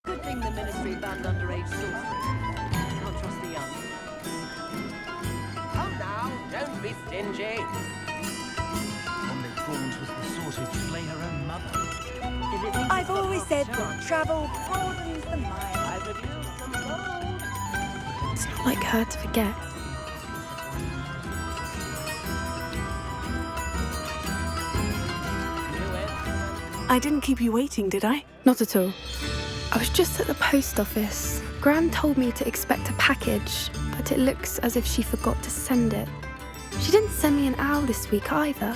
Good thing the Ministry banned underage sorcery. Can't trust the young. Come now, don't be stingy. Only Thorns was the sort who'd slay her own mother. I've always said that travel broadens the mind. I could use some gold. It's not like her to forget. I didn't keep you waiting, did I? Not at all. I was just at the post office. Gran told me to expect a package, but it looks as if she forgot to send it. She didn't send me an owl this week either.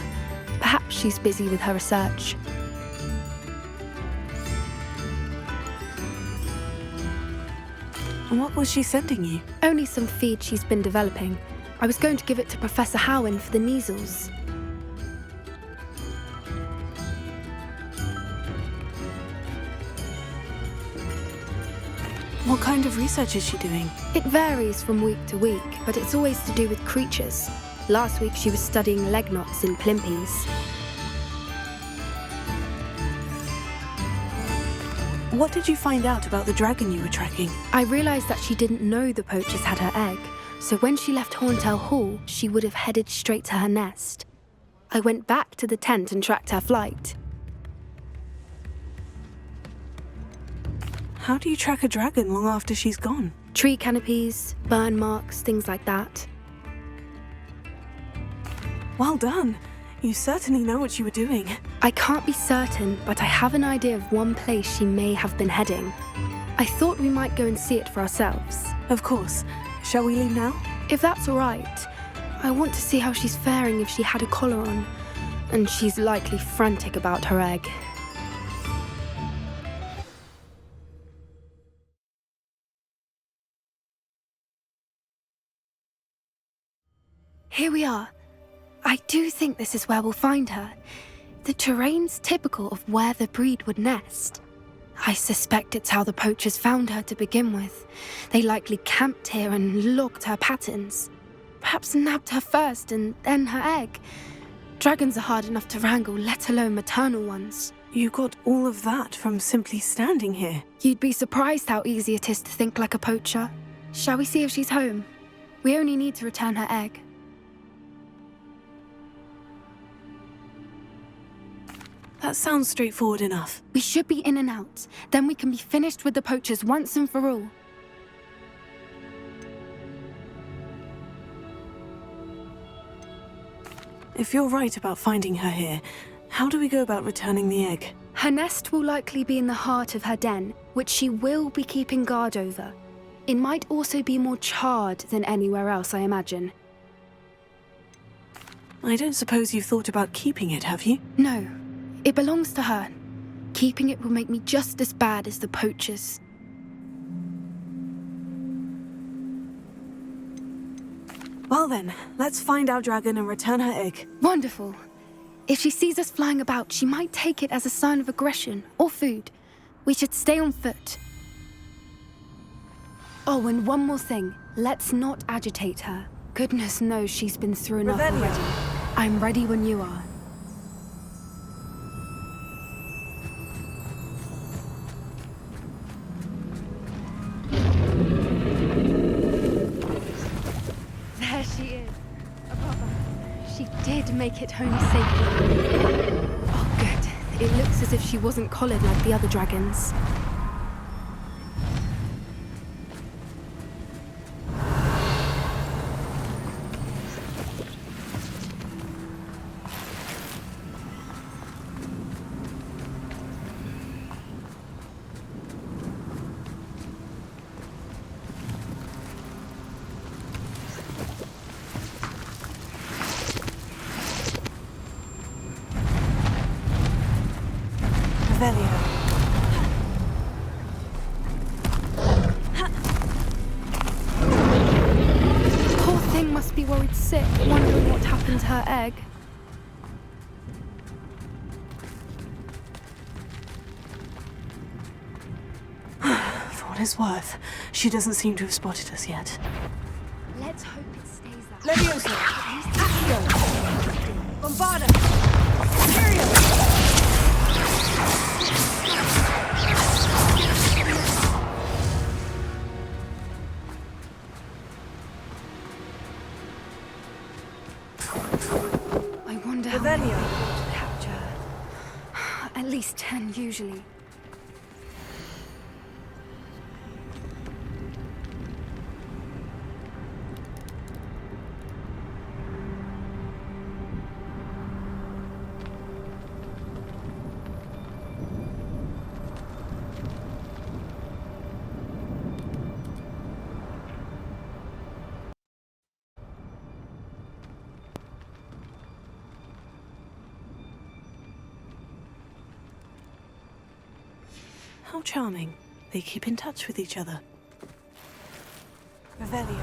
Perhaps she's busy with her research. And what was she sending you? Only some feed she's been developing. I was going to give it to Professor Howen for the measles. What kind of research is she doing? It varies from week to week, but it's always to do with creatures. Last week she was studying leg knots in plimpies. What did you find out about the dragon you were tracking? I realised that she didn't know the poachers had her egg, so when she left Horntail Hall, she would have headed straight to her nest. I went back to the tent and tracked her flight. How do you track a dragon long after she's gone? Tree canopies, burn marks, things like that. Well done. You certainly know what you were doing. I can't be certain, but I have an idea of one place she may have been heading. I thought we might go and see it for ourselves. Of course. Shall we leave now? If that's all right. I want to see how she's faring if she had a collar on. And she's likely frantic about her egg. Here we are. I do think this is where we'll find her. The terrain's typical of where the breed would nest. I suspect it's how the poachers found her to begin with. They likely camped here and logged her patterns. Perhaps nabbed her first and then her egg. Dragons are hard enough to wrangle, let alone maternal ones. You got all of that from simply standing here. You'd be surprised how easy it is to think like a poacher. Shall we see if she's home? We only need to return her egg. That sounds straightforward enough. We should be in and out. Then we can be finished with the poachers once and for all. If you're right about finding her here, how do we go about returning the egg? Her nest will likely be in the heart of her den, which she will be keeping guard over. It might also be more charred than anywhere else, I imagine. I don't suppose you've thought about keeping it, have you? No. It belongs to her. Keeping it will make me just as bad as the poachers. Well then, let's find our dragon and return her egg. Wonderful. If she sees us flying about, she might take it as a sign of aggression or food. We should stay on foot. Oh, and one more thing. Let's not agitate her. Goodness knows she's been through enough already. I'm ready when you are. There she is, above us. She did make it home safely. Oh, good. It looks as if she wasn't collared like the other dragons. Poor thing must be worried sick, wondering what happened to her egg. For what it's worth, she doesn't seem to have spotted us yet. Let's hope it stays that Leviosa! Accio! Bombarda! Imperial! Revelio. to capture. At least 10 usually. How charming. They keep in touch with each other. Revelio.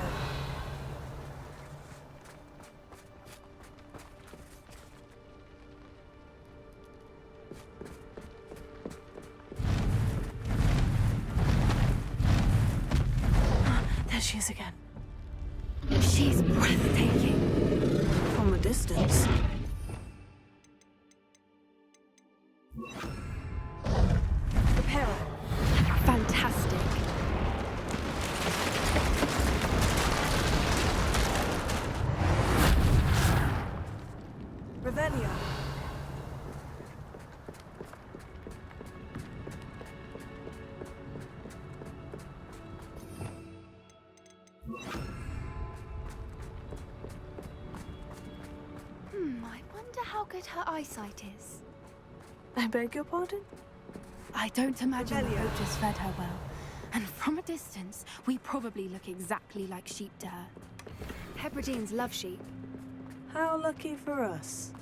There she is again. She's breathtaking. From a distance. Fantastic. Revelio. I wonder how good her eyesight is. I beg your pardon? I don't imagine the Revelio. poachers fed her well. And from a distance, we probably look exactly like sheep to her. Hebrideans love sheep. How lucky for us.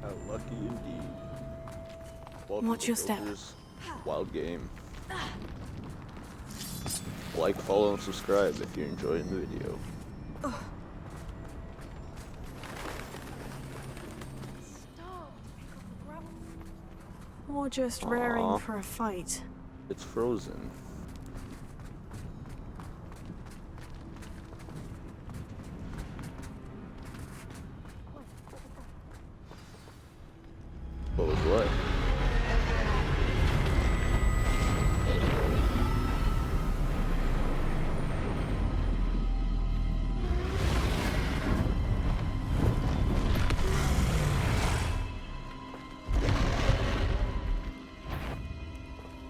How lucky indeed. Welcome Watch to your step. Joker's Wild Game. Like, follow, and subscribe if you're enjoying the video. Stop. Or just raring for a fight. It's frozen. What was what?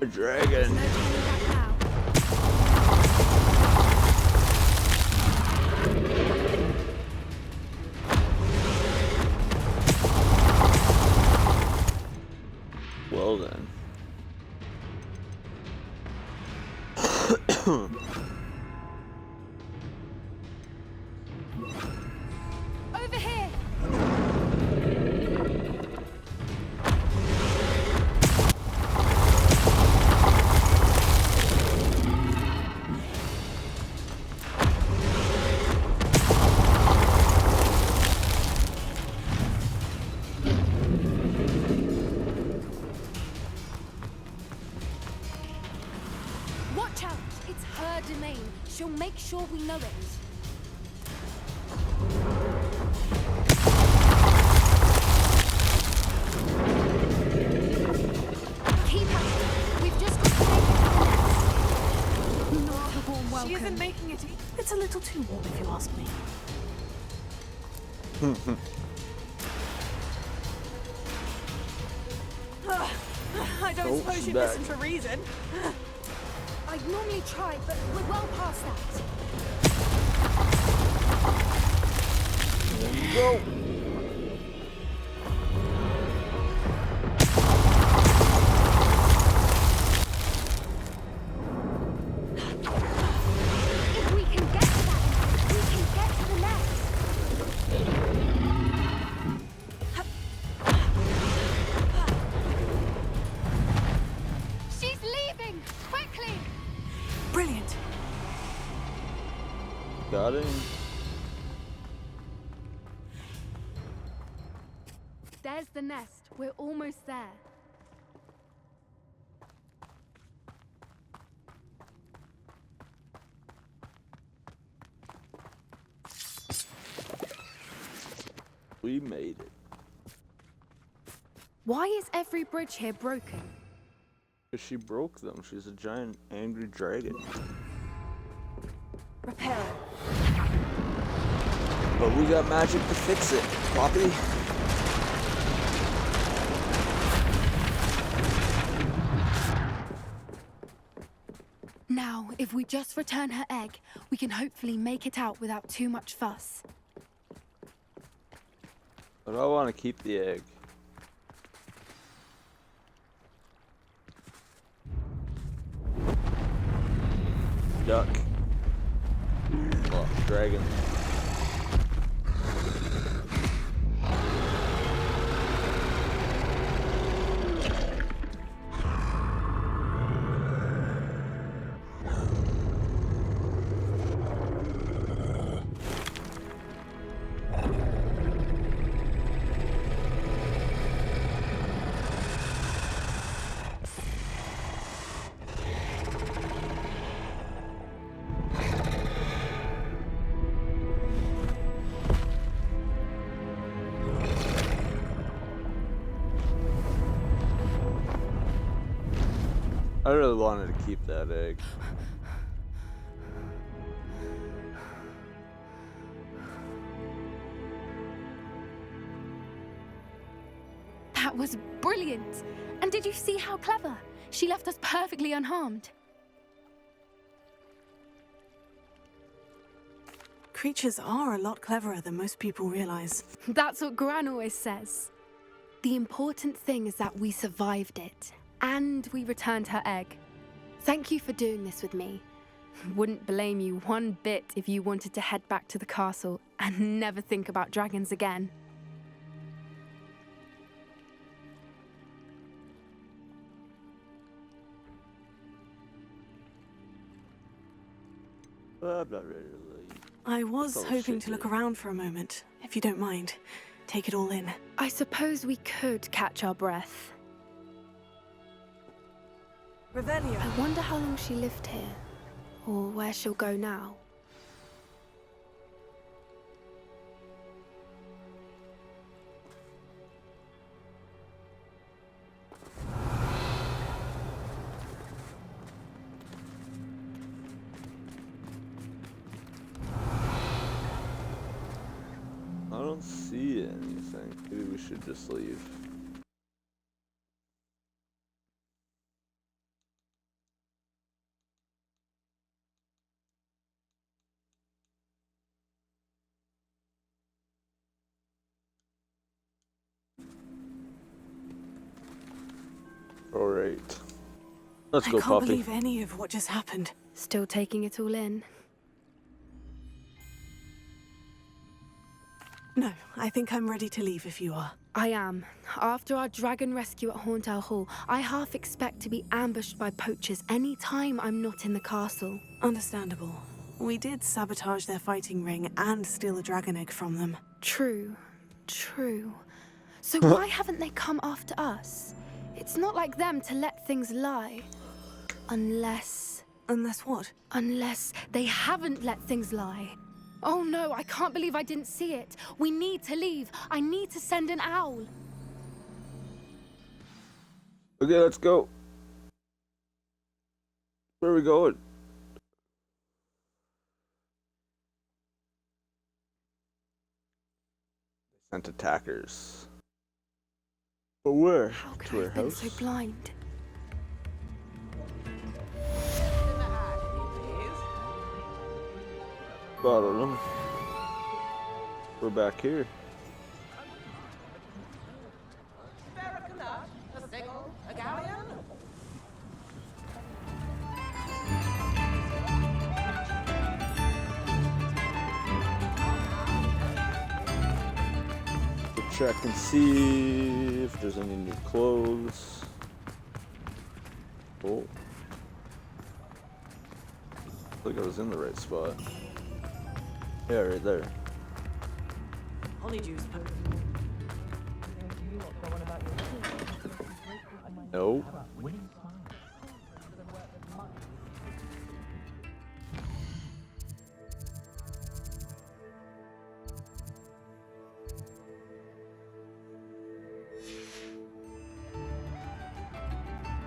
A dragon. No turning back now. Well then. Over here. Watch out! It's her domain. She'll make sure we know it. Keep at it. We've just got to make it to the nest. Not a warm welcome. She isn't making it. It's a little too warm, if you ask me. I don't Oh, suppose she's you'd back. listen for reason. I'd normally try, but we're well past that. There you go. If we can get to that nest, we can get to the nest. She's leaving! Quickly! Brilliant. Got him. There's the nest. We're almost there. We made it. Why is every bridge here broken? Because she broke them. She's a giant angry dragon. Repair it. But we got magic to fix it, Poppy. Now, if we just return her egg, we can hopefully make it out without too much fuss. But I want to keep the egg. Duck. Oh, dragon. I really wanted to keep that egg. That was brilliant! And did you see how clever? She left us perfectly unharmed. Creatures are a lot cleverer than most people realize. That's what Gran always says. The important thing is that we survived it, and we returned her egg. Thank you for doing this with me. Wouldn't blame you one bit if you wanted to head back to the castle and never think about dragons again. I'm not ready to leave. I was Oh, hoping shit, to look yeah. around for a moment, if you don't mind. Take it all in. I suppose we could catch our breath. Revelio. I wonder how long she lived here, or where she'll go now. I don't see anything. Maybe we should just leave. Alright. Let's I go, can't Poppy. believe any of what just happened. Still taking it all in. No, I think I'm ready to leave if you are. I am. After our dragon rescue at Hauntow Hall, I half expect to be ambushed by poachers any time I'm not in the castle. Understandable. We did sabotage their fighting ring and steal a dragon egg from them. True. True. So why haven't they come after us? It's not like them to let things lie. Unless What? Unless they haven't let things lie. Oh no, I can't believe I didn't see it. We need to leave. I need to send an owl. Okay, let's go. Where are we going? They sent attackers. But where? How To could her I have been house? so blind? I don't know. We're back here. A sickle, a galleon? We'll check and see if there's any new clothes. Oh. Look, I was in the right spot. Yeah, right there. Honeydews. No.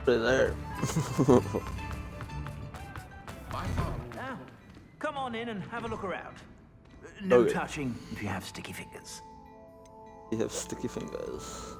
Right there. Now, come on in and have a look around. No Okay. touching if you have sticky fingers. You have sticky fingers.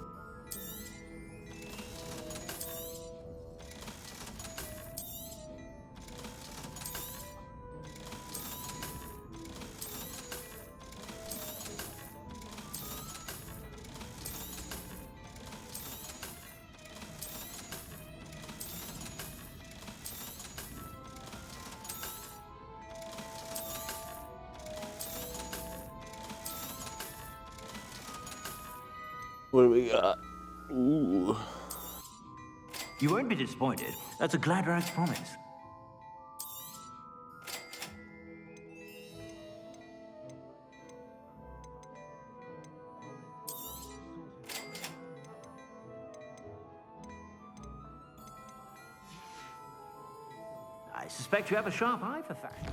What do we got? Ooh. You won't be disappointed. That's a Gladrag's promise. I suspect you have a sharp eye for fashion.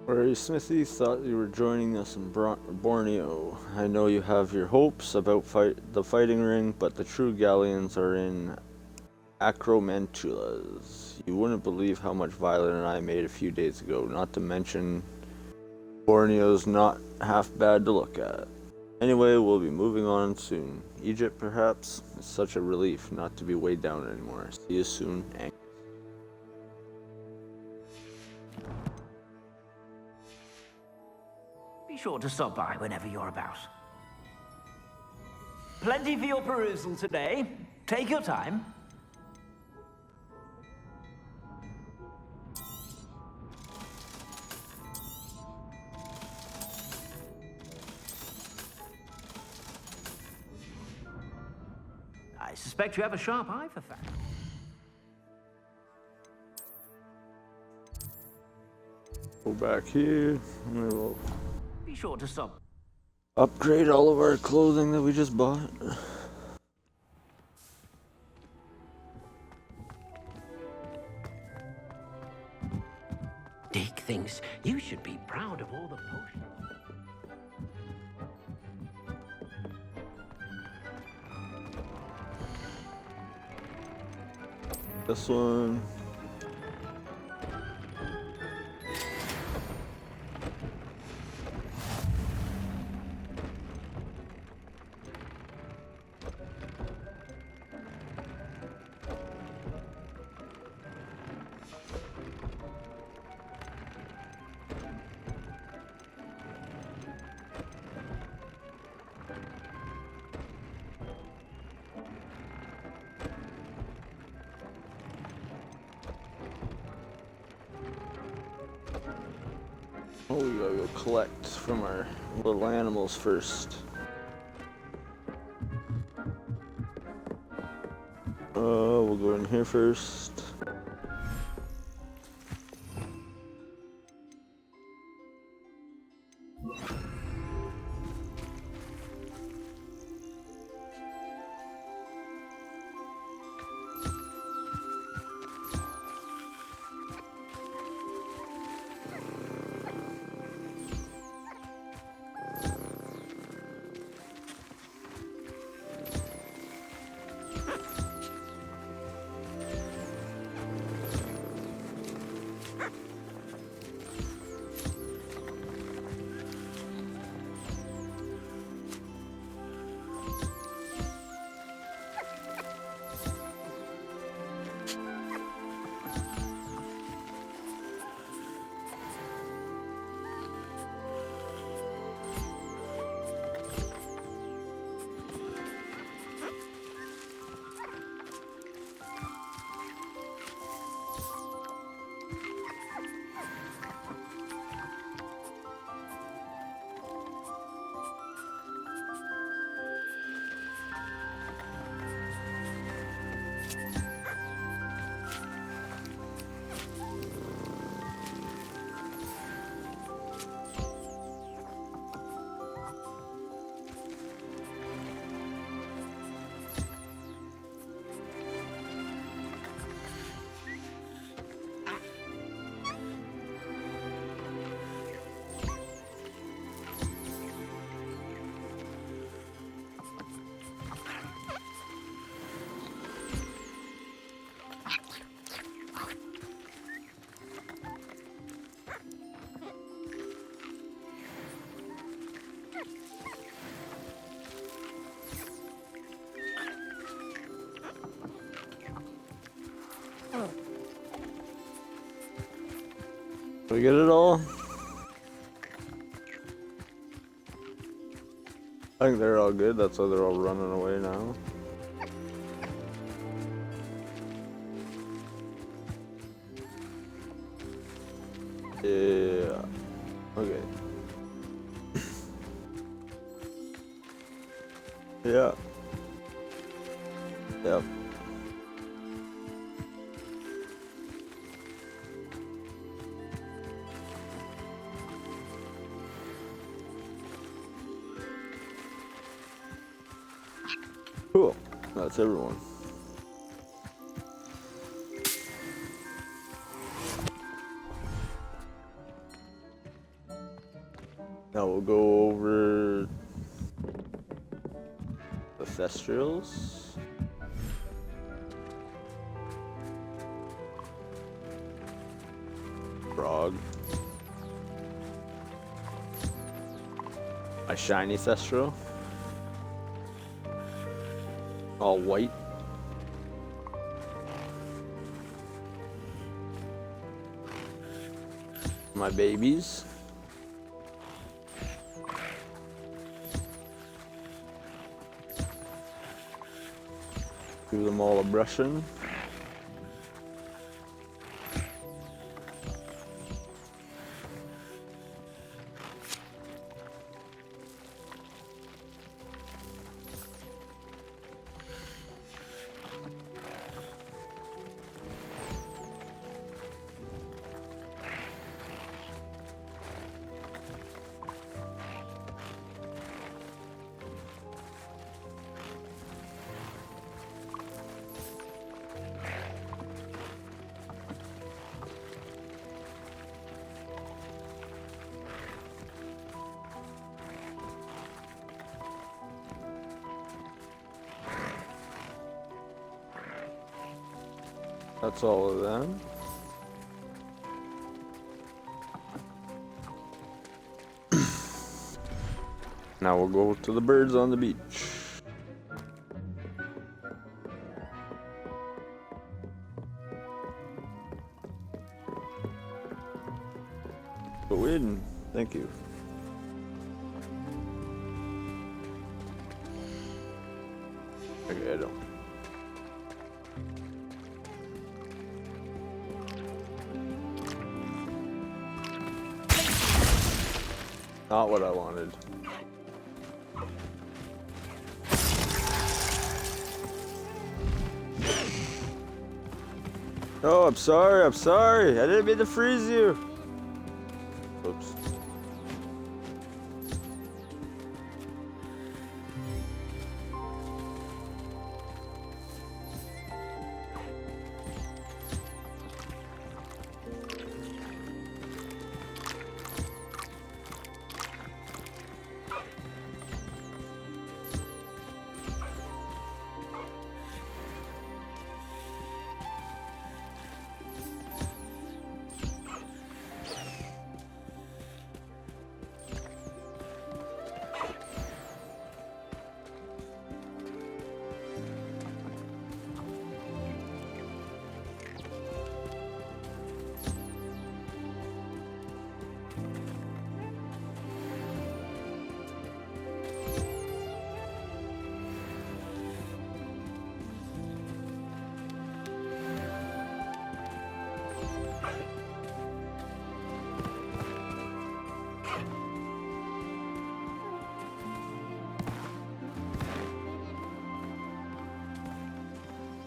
Where are you, Smithy? Thought you were joining us in Borneo. I know you have your hopes about the fighting ring, but the true galleons are in Acromantulas. You wouldn't believe how much Violet and I made a few days ago, not to mention Borneo's not half bad to look at. Anyway, we'll be moving on soon. Egypt, perhaps? It's such a relief not to be weighed down anymore. See you soon, Angus. Be sure to stop by whenever you're about. Plenty for your perusal today. Take your time. I suspect you have a sharp eye for facts. Go back here. And we'll Be sure to stop. upgrade all of our clothing that we just bought. Dick thinks you should be proud of all the potions. This one. Oh, we gotta go collect from our little animals first. We'll go in here first. Did we get it all? I think they're all good, that's why they're all running away now. Yeah. Okay. Yeah. Yep. Cool. That's everyone. Now we'll go over the Thestrals. Frog. A shiny Thestral. All white. My babies. Give them all a brushing. That's all of them. Now we'll go to the birds on the beach. Go in. Thank you. Okay, I don't. Not what I wanted. Oh, I'm sorry, I'm sorry. I didn't mean to freeze you. Oops.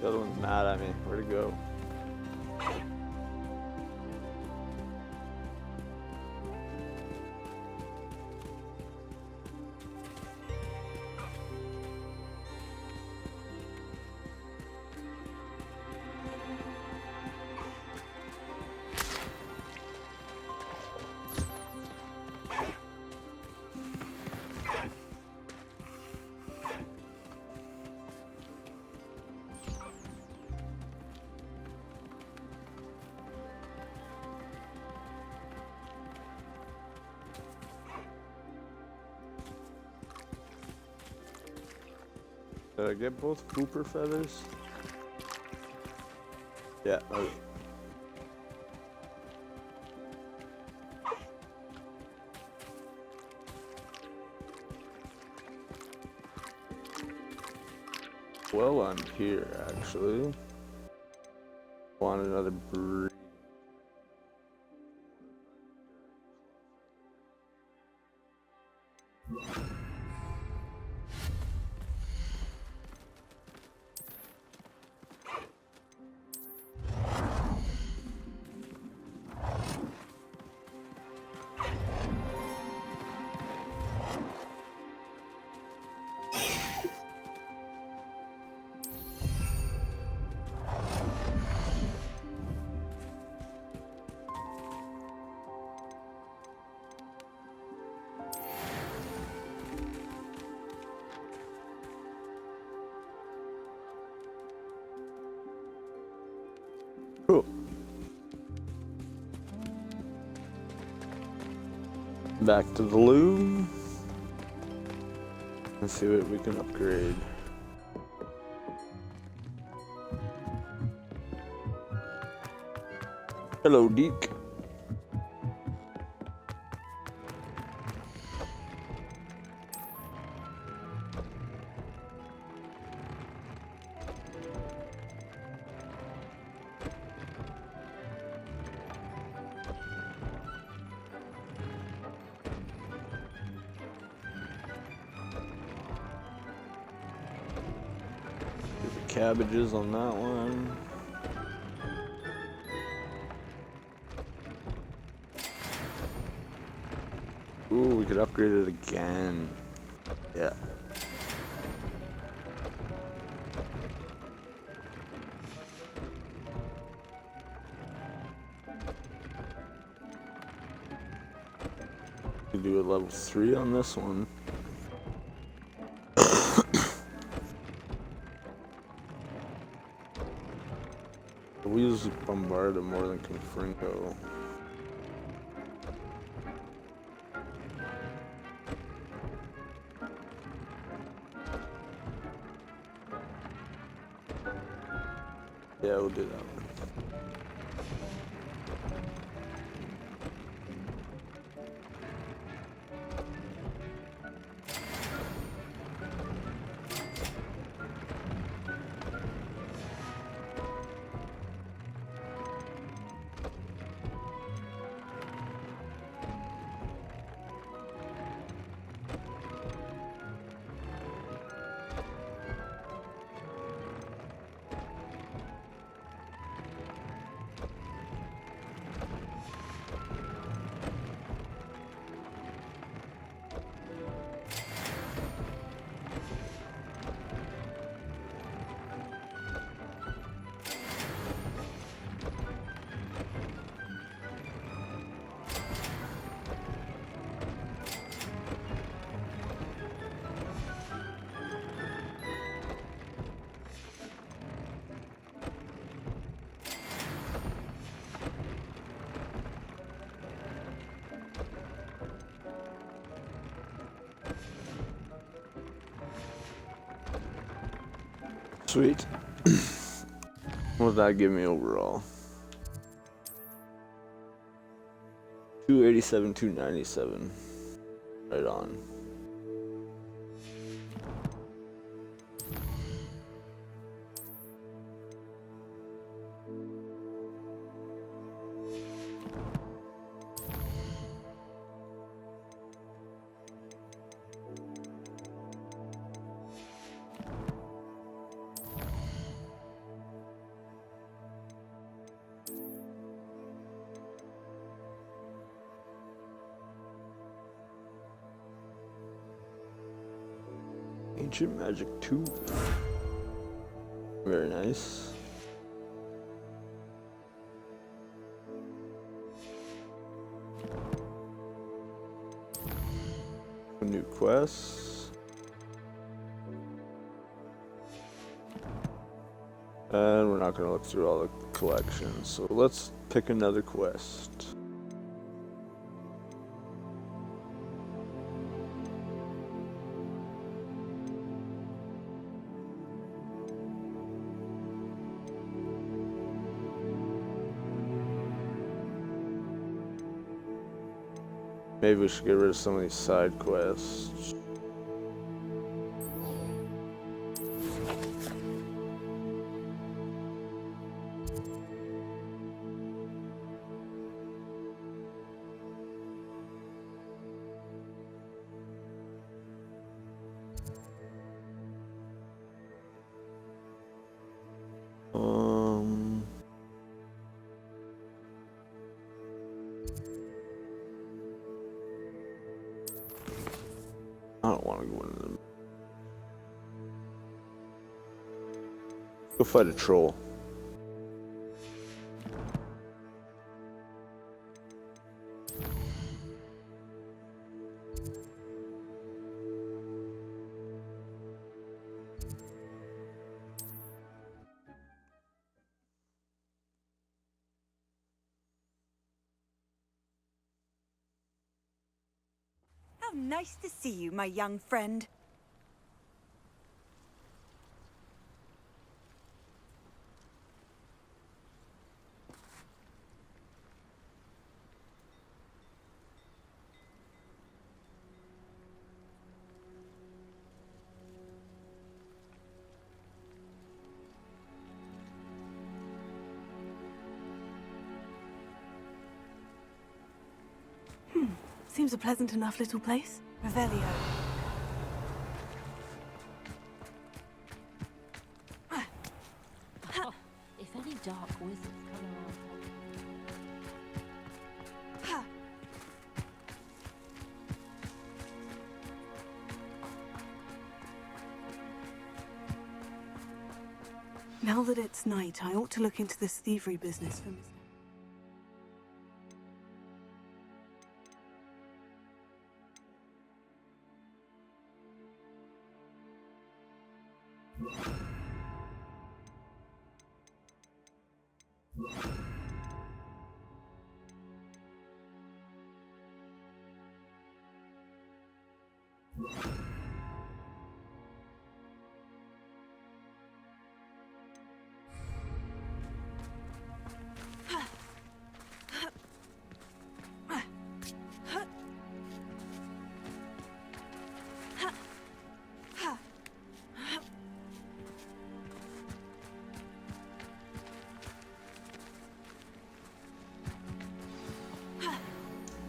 The other one's mad at me. Where'd it go? Did I get both pooper feathers? Yeah. Okay. Well, I'm here actually. Want another breed. Cool. Back to the loom. Let's see what we can upgrade. Hello, Deke. Cabbages on that one. Ooh, we could upgrade it again. Yeah. We do a level 3 on this one. We use Bombarda more than Confringo. Yeah, we'll do that one. Sweet. What did that give me overall? 287, 297. Right on. Ancient Magic 2. Very nice. New quests. And we're not going to look through all the collections, so let's pick another quest. Maybe we should get rid of some of these side quests. I don't want to go into them. Go fight a troll. How nice to see you, my young friend. Seems a pleasant enough little place. Revelio. If any dark wizards come around. Now that it's night, I ought to look into this thievery business for Miss...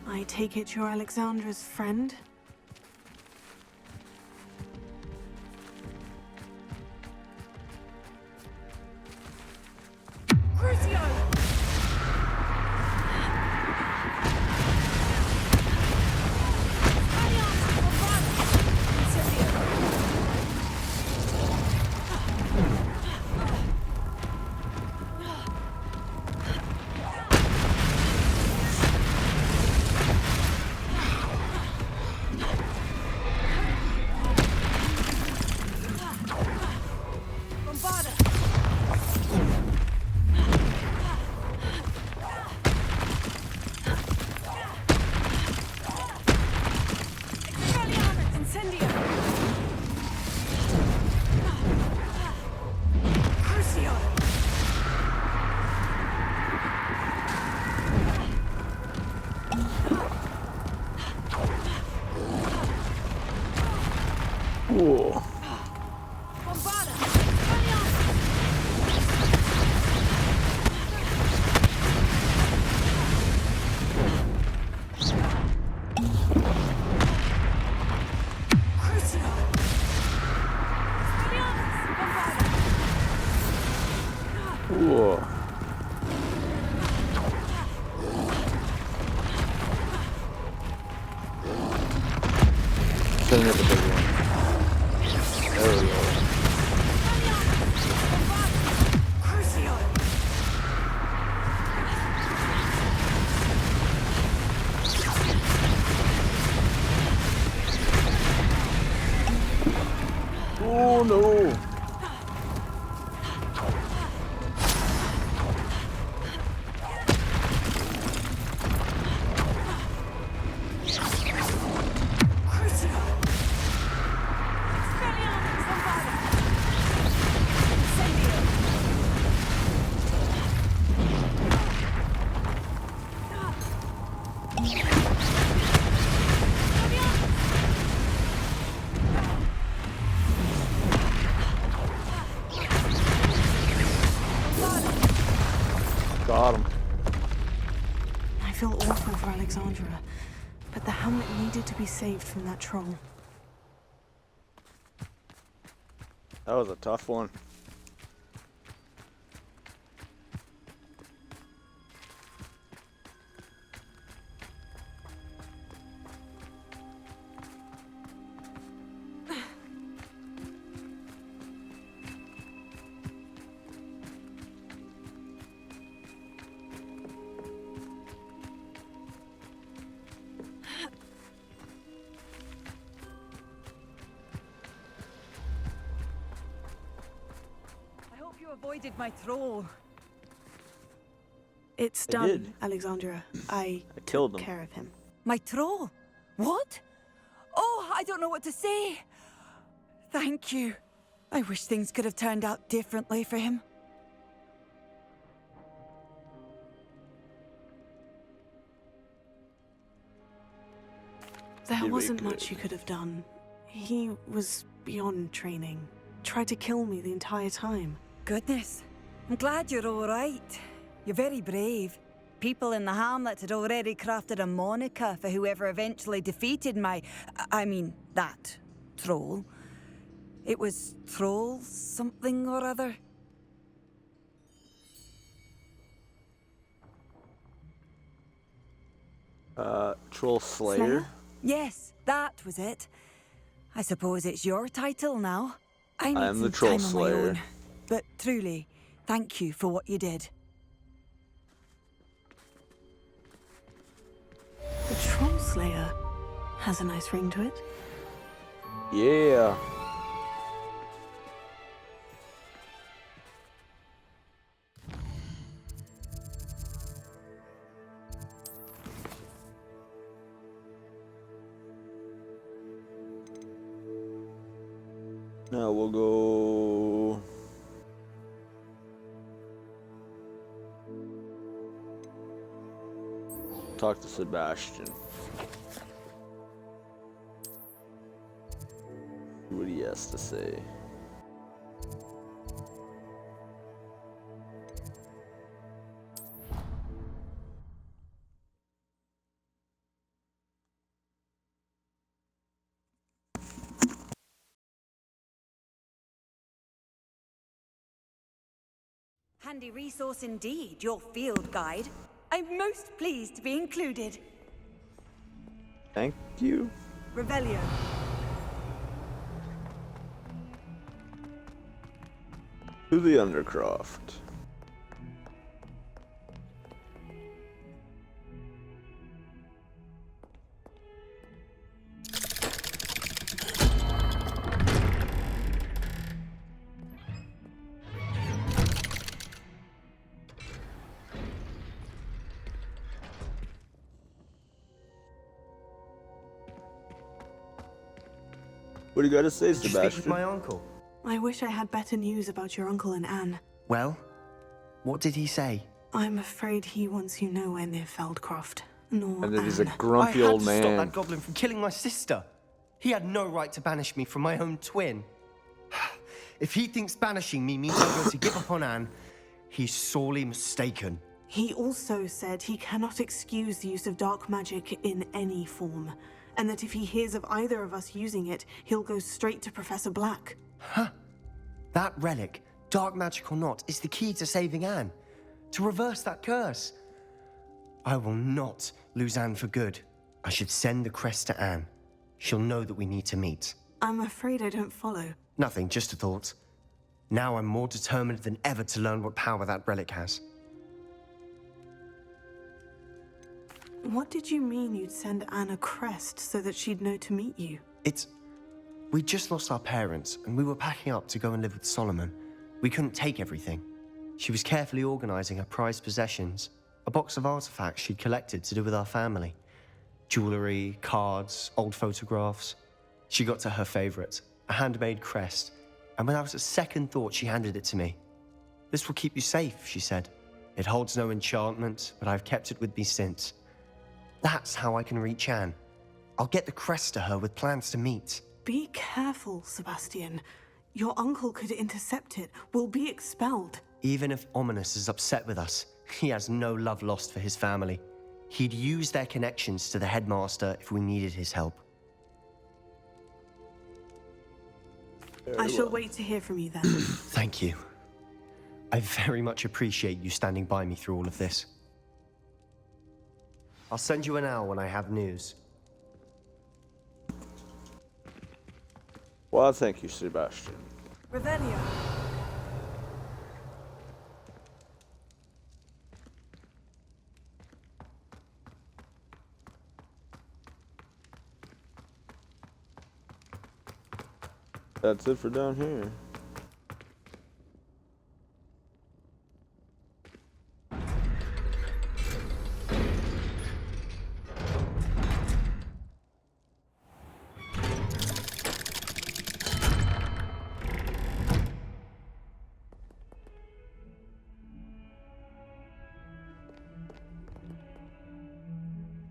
I take it you're Alexandra's friend? swing at the big one. There we go. Oh no! Got him. I feel awful for Alexandra, but the hamlet needed to be saved from that troll. That was a tough one. I hope you avoided my troll. It's I done, did. Alexandra. I killed took him. care of him. My troll? What? Oh, I don't know what to say. Thank you. I wish things could have turned out differently for him. There Did we wasn't good? much you could have done. He was beyond training. Tried to kill me the entire time. Goodness. I'm glad you're all right. You're very brave. People in the hamlet had already crafted a moniker for whoever eventually defeated that troll. It was Troll something or other. Troll Slayer? Slayer? Yes, that was it. I suppose it's your title now. I need am the some Troll time on Slayer. my own. But truly, thank you for what you did. The Troll Slayer has a nice ring to it. Yeah. Now we'll go. Talk to Sebastian. See what he has to say. Handy resource indeed, your field guide. I'm most pleased to be included. Thank you. Revelio. To the Undercroft. What do you got to say, Did you speak with Sebastian? my uncle? I wish I had better news about your uncle and Anne. Well, what did he say? I'm afraid he wants you nowhere near Feldcroft, nor And that he's a Anne. grumpy I had old to stop man. that goblin from killing my sister. He had no right to banish me from my own twin. If he thinks banishing me means I'm going to give up on Anne, he's sorely mistaken. He also said he cannot excuse the use of dark magic in any form, and that if he hears of either of us using it, he'll go straight to Professor Black. That relic, dark magic or not, is the key to saving Anne. To reverse that curse. I will not lose Anne for good. I should send the crest to Anne. she'll know that we need to meet. I'm afraid I don't follow. Nothing, just a thought. Now I'm more determined than ever to learn what power that relic has. What did you mean you'd send Anne a crest so that she'd know to meet you? We just lost our parents, and we were packing up to go and live with Solomon. We couldn't take everything. She was carefully organizing her prized possessions, a box of artifacts she'd collected to do with our family. Jewelry, cards, old photographs. She got to her favorite, a handmade crest, and without a second thought, she handed it to me. "This will keep you safe," she said. "It holds no enchantment, but I've kept it with me since. That's how I can reach Anne. I'll get the crest to her with plans to meet." Be careful, Sebastian. Your uncle could intercept it. We'll be expelled. Even if Ominous is upset with us, he has no love lost for his family. He'd use their connections to the headmaster if we needed his help. I shall wait to hear from you then. Thank you. I very much appreciate you standing by me through all of this. I'll send you an owl when I have news. Well, thank you, Sebastian. Revelio. That's it for down here.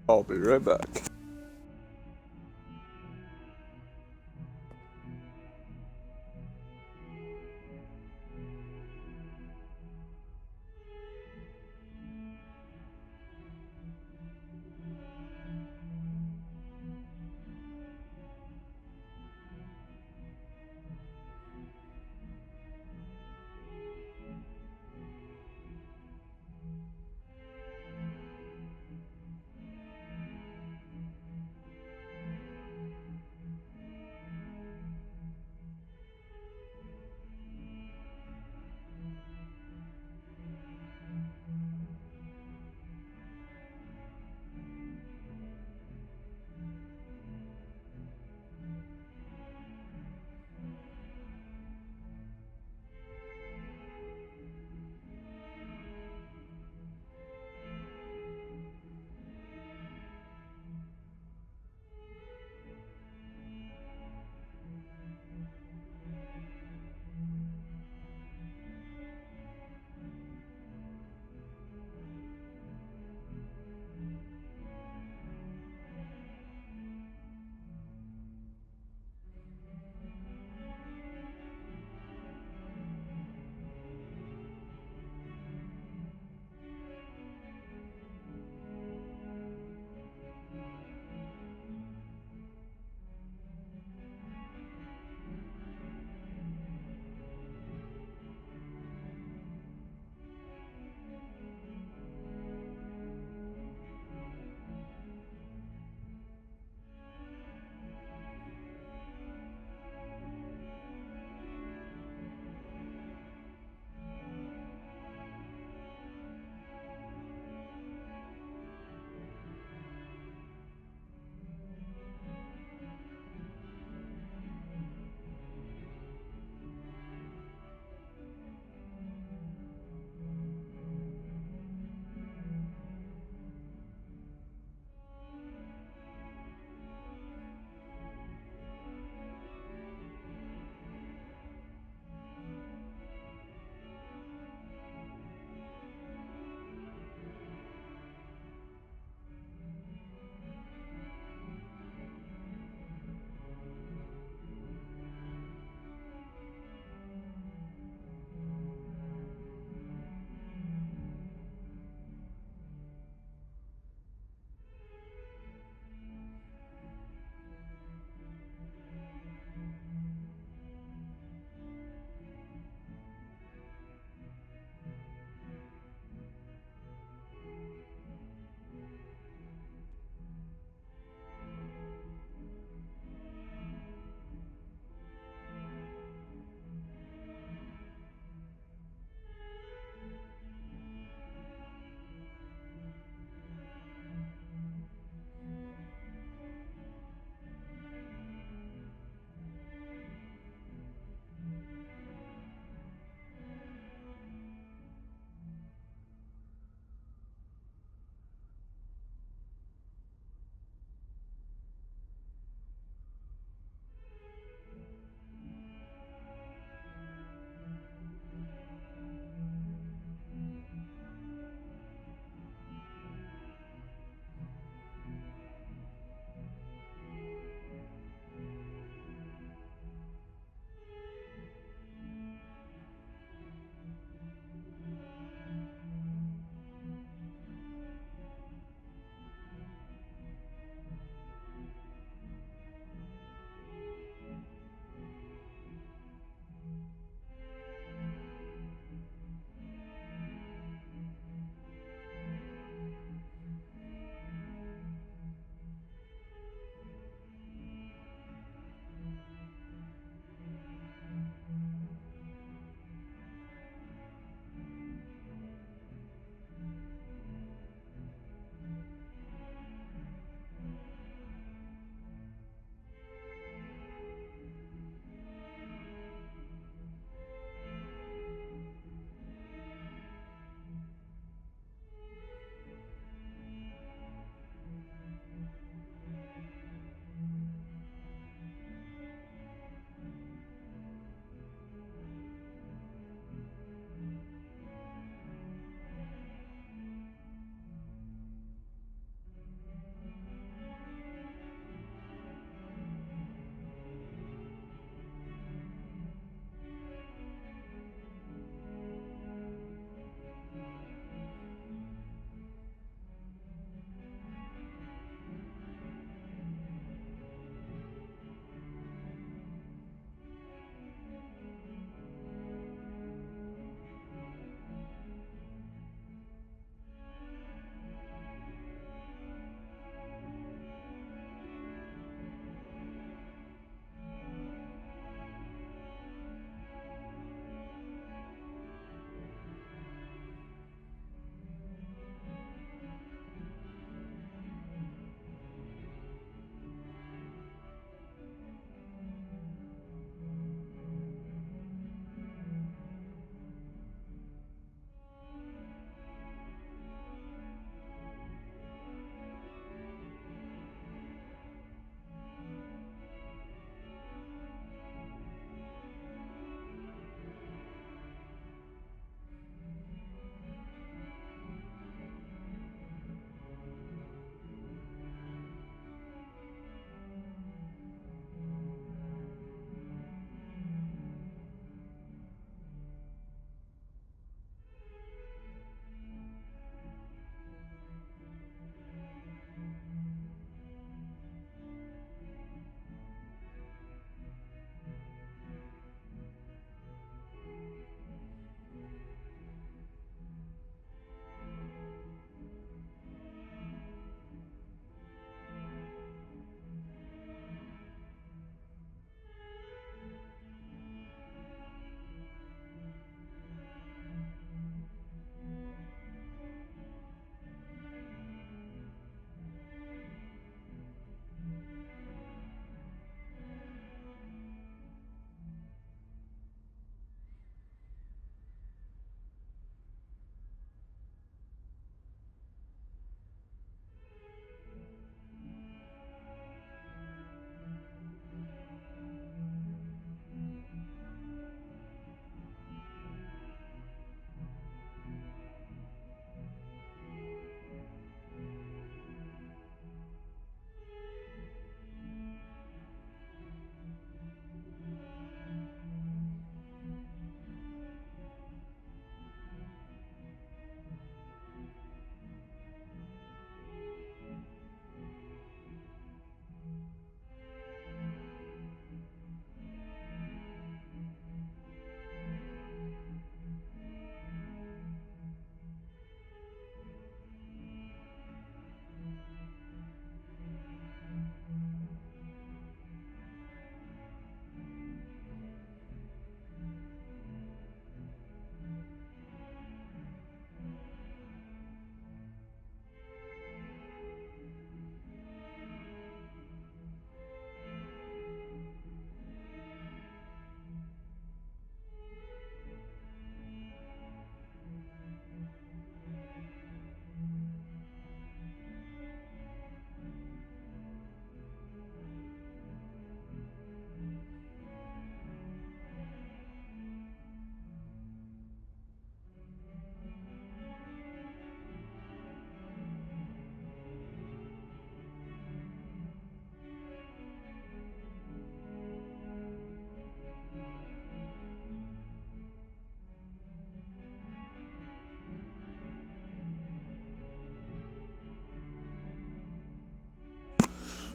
I'll be right back.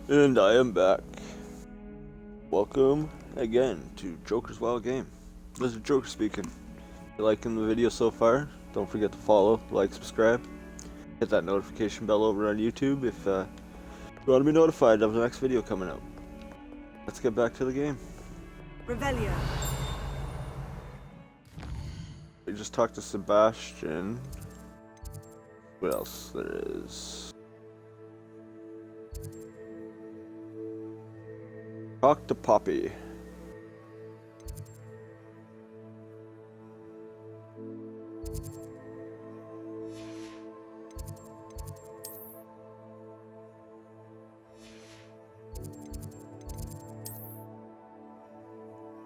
And I am back. Welcome again to Joker's Wild Game. This is Joker speaking. If you're liking the video so far, don't forget to follow, like, subscribe. Hit that notification bell over on YouTube if you want to be notified of the next video coming out. Let's get back to the game. Revelio. We just talked to Sebastian. What else there is? Talk to Poppy.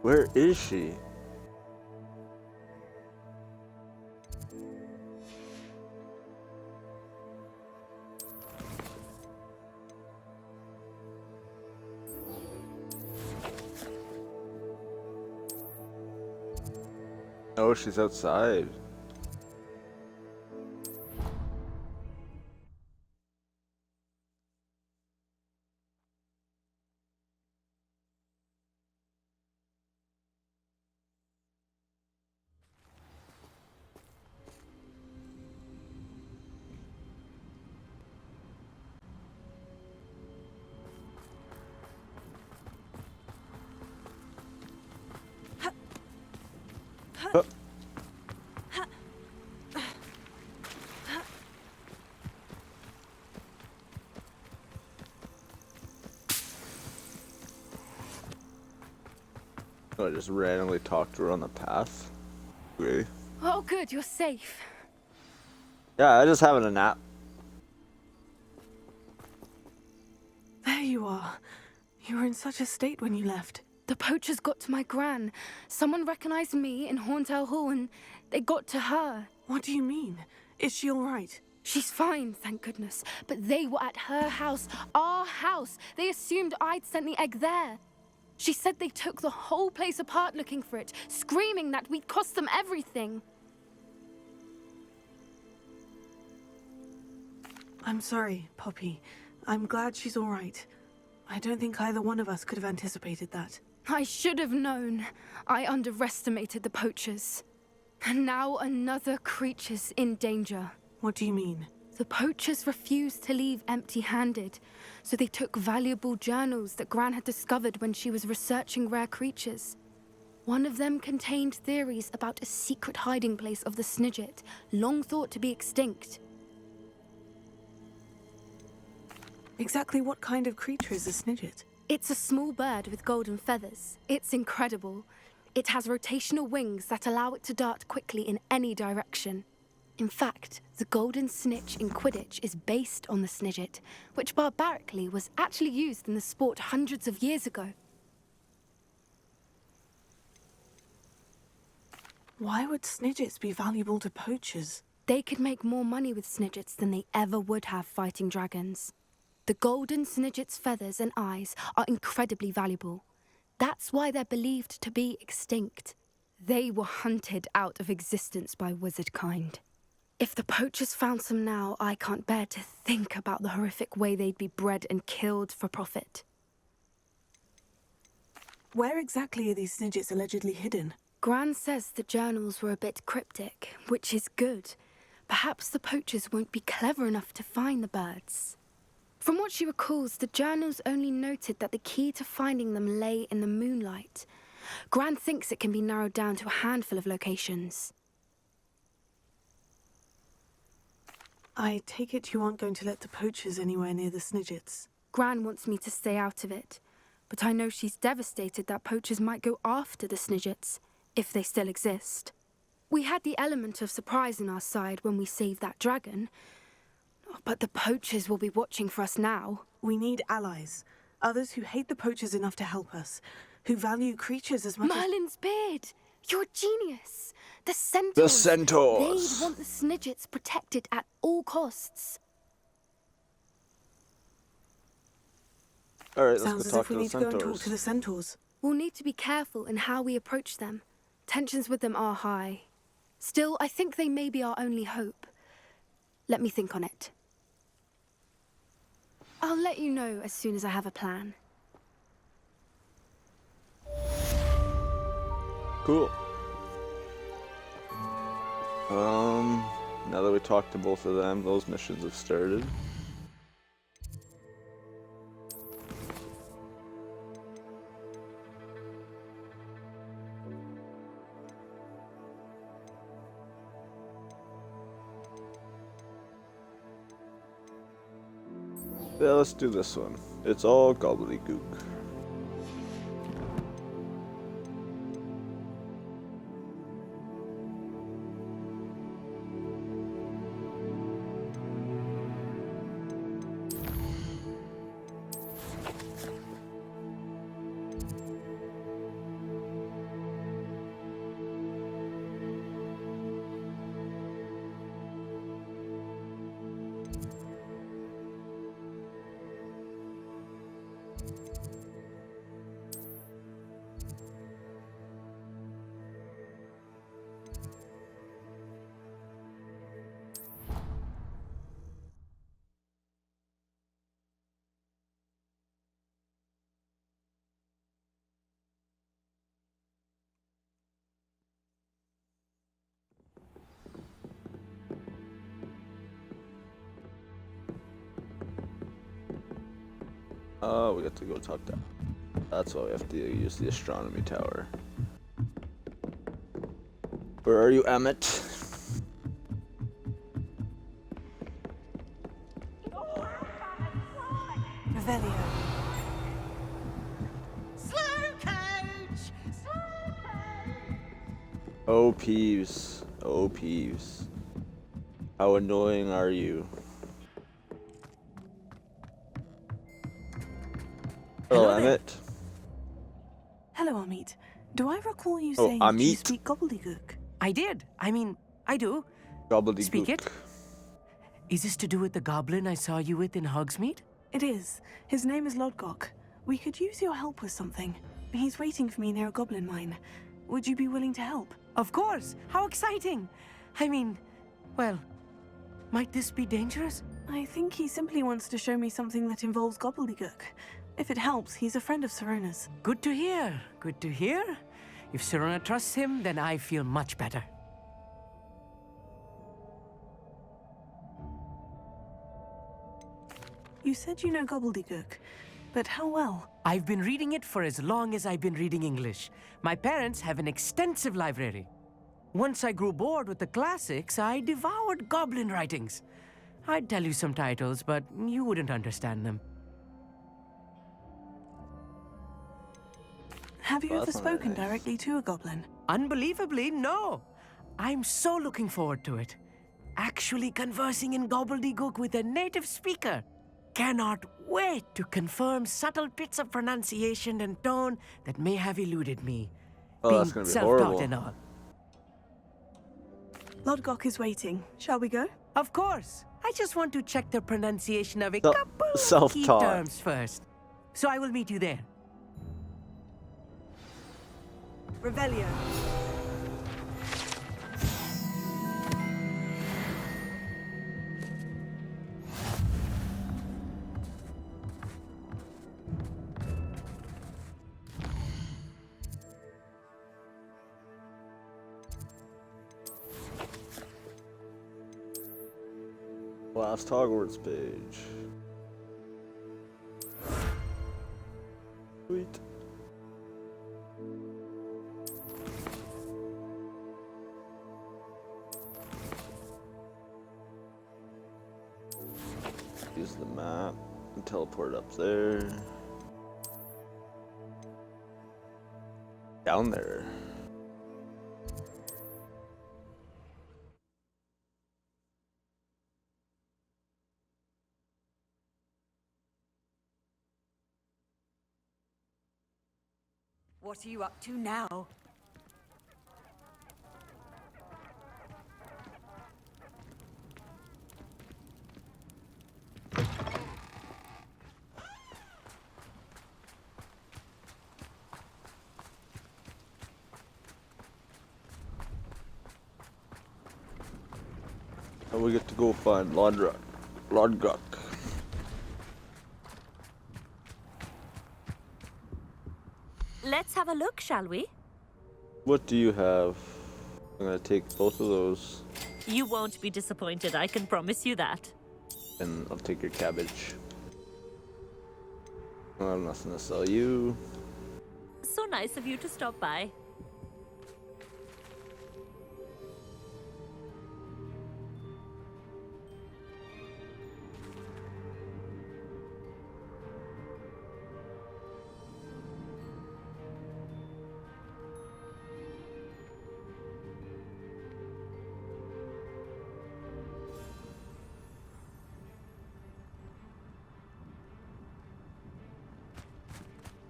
Where is she? Oh, she's outside. Oh. I just randomly talked to her on the path. Okay. Oh, good, you're safe. Yeah, I just having a nap. There you are. You were in such a state when you left. The poachers got to my gran. Someone recognized me in Horntail Hall and they got to her. What do you mean? Is she all right? She's fine, thank goodness. But they were at her house, our house. They assumed I'd sent the egg there. She said they took the whole place apart looking for it, screaming that we'd cost them everything. I'm sorry, Poppy. I'm glad she's all right. I don't think either one of us could have anticipated that. I should have known. I underestimated the poachers. And now another creature's in danger. What do you mean? The poachers refused to leave empty-handed, so they took valuable journals that Gran had discovered when she was researching rare creatures. One of them contained theories about a secret hiding place of the Snidget, long thought to be extinct. Exactly what kind of creature is a Snidget? It's a small bird with golden feathers. It's incredible. It has rotational wings that allow it to dart quickly in any direction. In fact, the golden snitch in Quidditch is based on the Snidget, which barbarically was actually used in the sport hundreds of years ago. Why would Snidgets be valuable to poachers? They could make more money with Snidgets than they ever would have fighting dragons. The golden Snidget's feathers and eyes are incredibly valuable. That's why they're believed to be extinct. They were hunted out of existence by wizard kind. If the poachers found some now, I can't bear to think about the horrific way they'd be bred and killed for profit. Where exactly are these Snidgets allegedly hidden? Gran says the journals were a bit cryptic, which is good. Perhaps the poachers won't be clever enough to find the birds. From what she recalls, the journals only noted that the key to finding them lay in the moonlight. Gran thinks it can be narrowed down to a handful of locations. I take it you aren't going to let the poachers anywhere near the Snidgets. Gran wants me to stay out of it, but I know she's devastated that poachers might go after the Snidgets, if they still exist. We had the element of surprise on our side when we saved that dragon, but the poachers will be watching for us now. We need allies. Others who hate the poachers enough to help us. Who value creatures as much Merlin's beard! You're a genius! The Centaurs! The Centaurs! They'd want the Snidgets protected at all costs. Alright, Sounds let's as go if talk we to the need to go and talk Centaurs. to the Centaurs. We'll need to be careful in how we approach them. Tensions with them are high. Still, I think they may be our only hope. Let me think on it. I'll let you know as soon as I have a plan. Cool. Now that we talked to both of them, those missions have started. Yeah, let's do this one. It's all gobbledygook. Oh, we got to go talk to. That's why we have to use the astronomy tower. Where are you, Emmett? Revelio. Slow coach! Slow coach! Oh, Peeves. Oh, Peeves. How annoying are you? Hello, Hello there. Emmett. Hello, Amit. Do I recall you Oh, saying that you Amit? speak gobbledygook? I did. I mean, I do. Gobbledygook. Speak it. Is this to do with the goblin I saw you with in Hogsmeade? It is. His name is Lodgok. We could use your help with something. He's waiting for me near a goblin mine. Would you be willing to help? Of course. How exciting. I mean, well, might this be dangerous? I think he simply wants to show me something that involves gobbledygook. If it helps, he's a friend of Serona's. Good to hear. Good to hear. If Serona trusts him, then I feel much better. You said you know gobbledygook, but how well? I've been reading it for as long as I've been reading English. My parents have an extensive library. Once I grew bored with the classics, I devoured goblin writings. I'd tell you some titles, but you wouldn't understand them. Have you Well, ever that's not very spoken nice. directly to a goblin? Unbelievably, no. I'm so looking forward to it. Actually conversing in gobbledygook with a native speaker. Cannot wait to confirm subtle bits of pronunciation and tone that may have eluded me. Oh, that's Being gonna be self-taught horrible. and all. Lodgok is waiting. Shall we go? Of course. I just want to check the pronunciation of a Self- couple of key self-taught. terms first. So I will meet you there. Revelio. Last Hogwarts page. Sweet. Use the map and teleport up there. Down there. What are you up to now? And we get to go find Lodgok. Let's have a look, shall we? What do you have? I'm gonna take both of those, You won't be disappointed, I can promise you that. and I'll take your cabbage. I have nothing to sell you. So nice of you to stop by.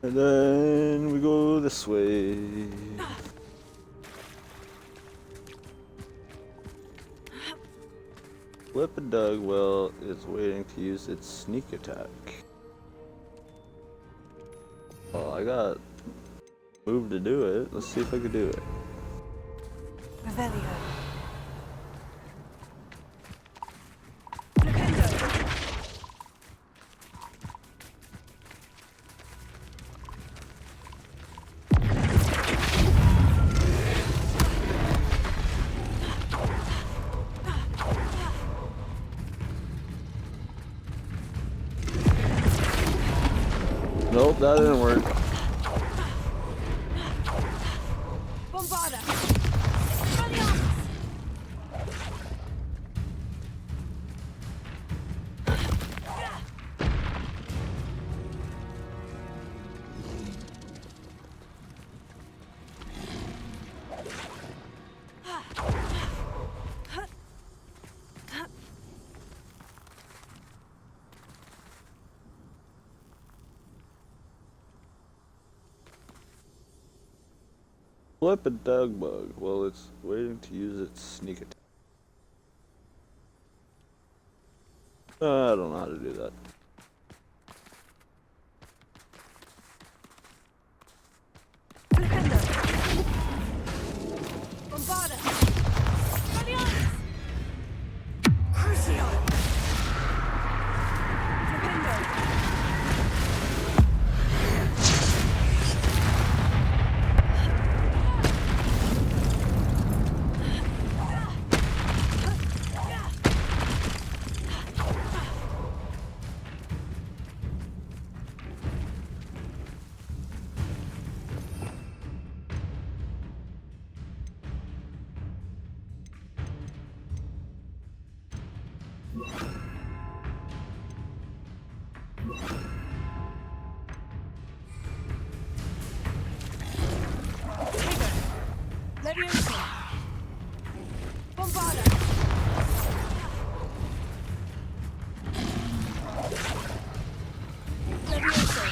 And then we go this way. Flip and Dugwell is waiting to use its sneak attack. Well, I got move to do it. Let's see if I can do it. Revelio. Nope, that didn't work. Bombarda. Flip a dug bug. Well, it's waiting to use its sneak attack. I don't know how to do that. Bombarda. Crucio. Leviosa. Bombarda. Leviosa.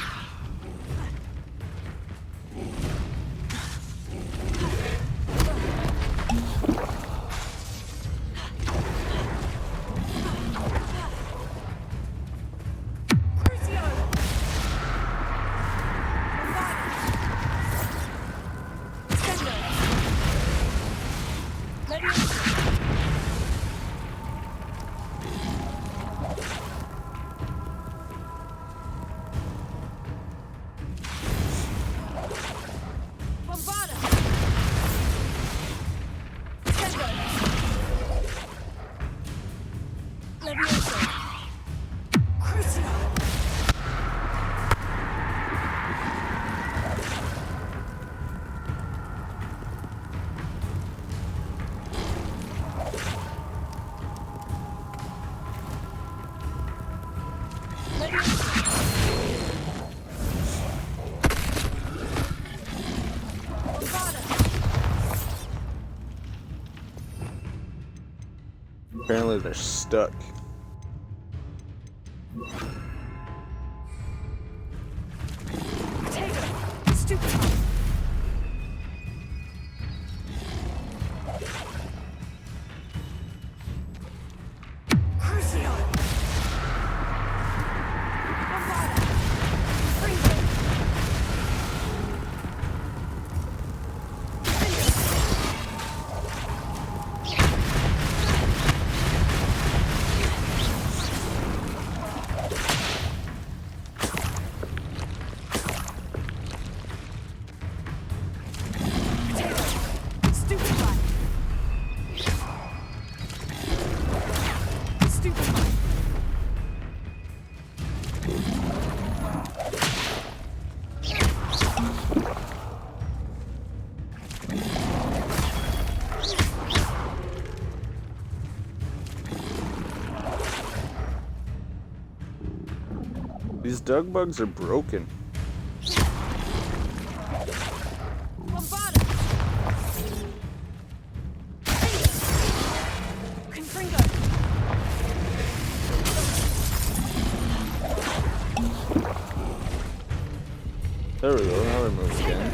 Crucio. Bombarda. Sendo. Leviosa. Bombarda. Sendo. Leviosa. Crucio. Apparently they're stuck. Stupid. Crucio. Bombarda. Freezer. These dug bugs are broken. There we go, now they move again.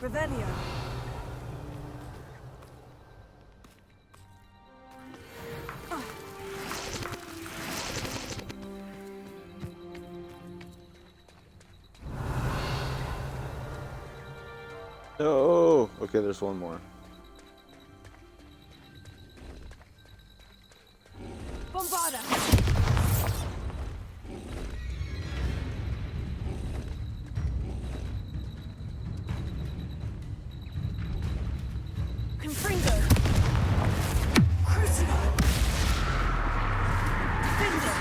Revelio. Oh, okay, there's one more. Bombarda. Confringo. Crucio. Defender.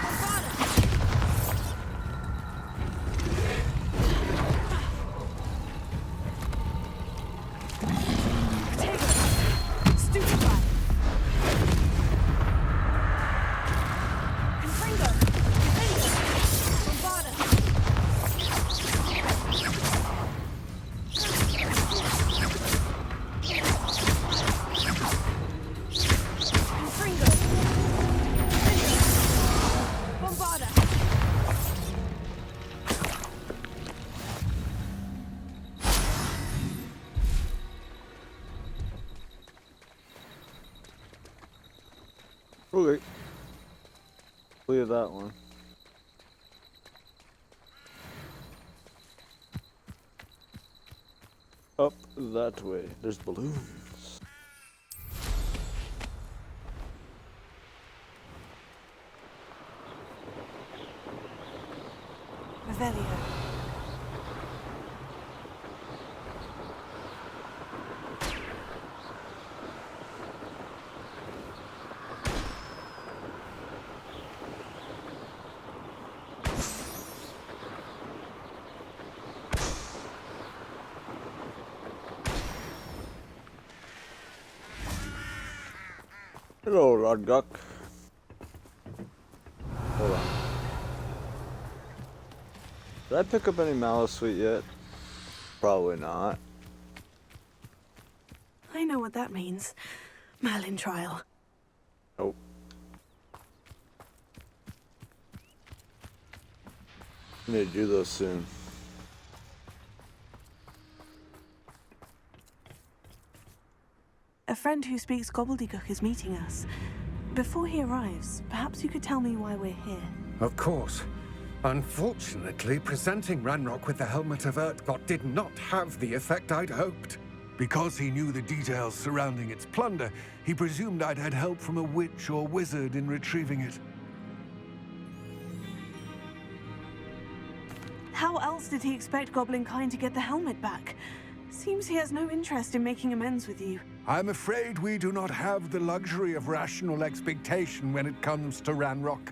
Bombarda. Potato. Stupefy. Confringo. Defender. Bombarda. Confringo. Bombarda. Okay. Clear that one. Up that way. There's balloons. Revelio. Hello, Rodgok. Hold on. Did I pick up any Malice Sweet yet? Probably not. I know what that means. Merlin trial. Nope. I need to do those soon. A friend who speaks gobbledygook is meeting us. Before he arrives, perhaps you could tell me why we're here. Of course. Unfortunately, presenting Ranrock with the Helmet of Urtkot did not have the effect I'd hoped. Because he knew the details surrounding its plunder, he presumed I'd had help from a witch or wizard in retrieving it. How else did he expect Goblinkind to get the helmet back? Seems he has no interest in making amends with you. I'm afraid we do not have the luxury of rational expectation when it comes to Ranrock.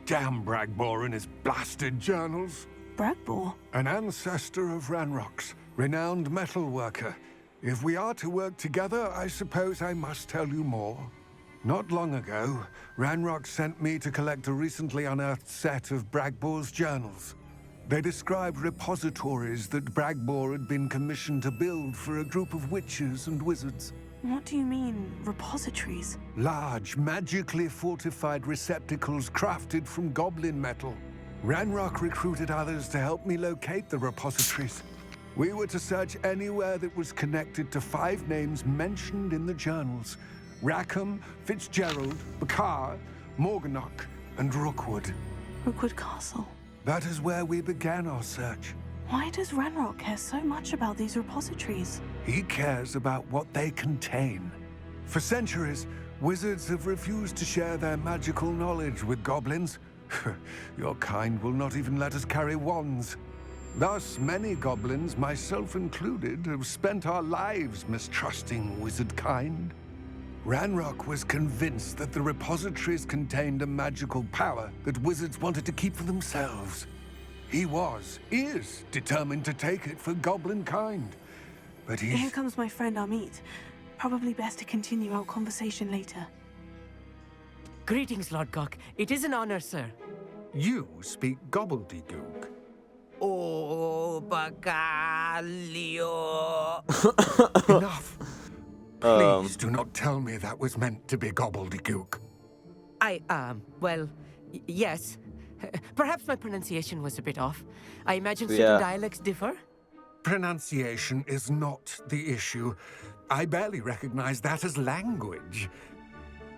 Damn Bragbor and his blasted journals. Bragbor? An ancestor of Ranrock's, renowned metalworker. If we are to work together, I suppose I must tell you more. Not long ago, Ranrock sent me to collect a recently unearthed set of Bragbor's journals. They described repositories that Bragbor had been commissioned to build for a group of witches and wizards. What do you mean, repositories? Large, magically fortified receptacles crafted from goblin metal. Ranrock recruited others to help me locate the repositories. We were to search anywhere that was connected to 5 names mentioned in the journals: Rackham, Fitzgerald, Bakar, Morganach, and Rookwood. Rookwood Castle. That is where we began our search. Why does Ranrock care so much about these repositories? He cares about what they contain. For centuries, wizards have refused to share their magical knowledge with goblins. Your kind will not even let us carry wands. Thus, many goblins, myself included, have spent our lives mistrusting wizard kind. Ranrock was convinced that the repositories contained a magical power that wizards wanted to keep for themselves. He is determined to take it for goblin kind. But Here comes my friend Amit. Probably best to continue our conversation later. Greetings, Lord Gok. It is an honor, sir. You speak gobbledygook. Oh, Bagalio. Enough. Please do not tell me that was meant to be gobbledygook. Well, yes. Perhaps my pronunciation was a bit off. I imagine certain dialects differ. Pronunciation is not the issue. I barely recognize that as language.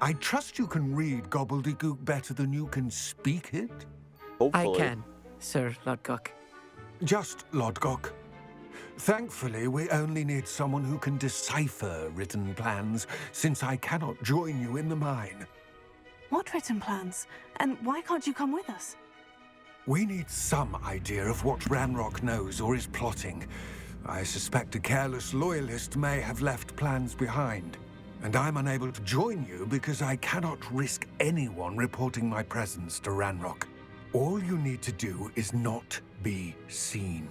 I trust you can read gobbledygook better than you can speak it? Hopefully. I can, Sir Lodgok. Just Lodgok. Thankfully, we only need someone who can decipher written plans, since I cannot join you in the mine. What written plans? And why can't you come with us? We need some idea of what Ranrock knows or is plotting. I suspect a careless loyalist may have left plans behind. And I'm unable to join you because I cannot risk anyone reporting my presence to Ranrock. All you need to do is not be seen,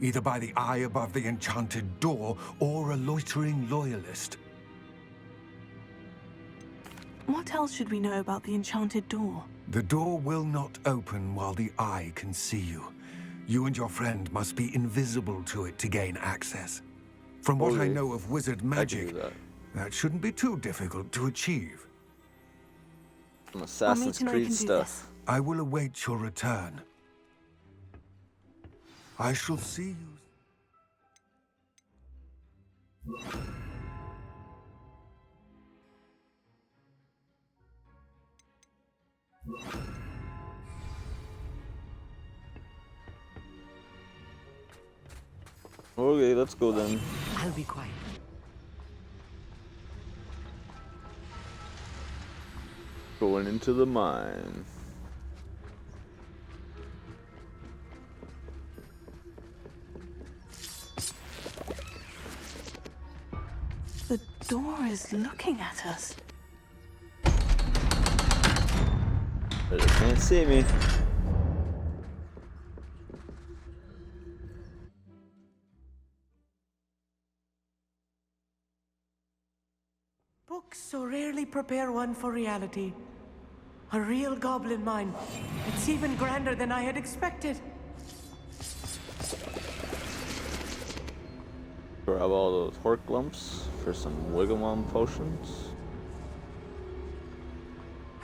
either by the eye above the enchanted door or a loitering loyalist. What else should we know about the enchanted door? The door will not open while the eye can see you. You and your friend must be invisible to it to gain access. From what I know of wizard magic, that shouldn't be too difficult to achieve. Some Assassin's Creed stuff. I will await your return. I shall see you. Okay, let's go then. I'll be quiet. Going into the mine. The door is looking at us. But it can't see me. Books So rarely prepare one for reality. A real goblin mine. It's even grander than I had expected. Grab all those hork lumps for some wigglewom potions.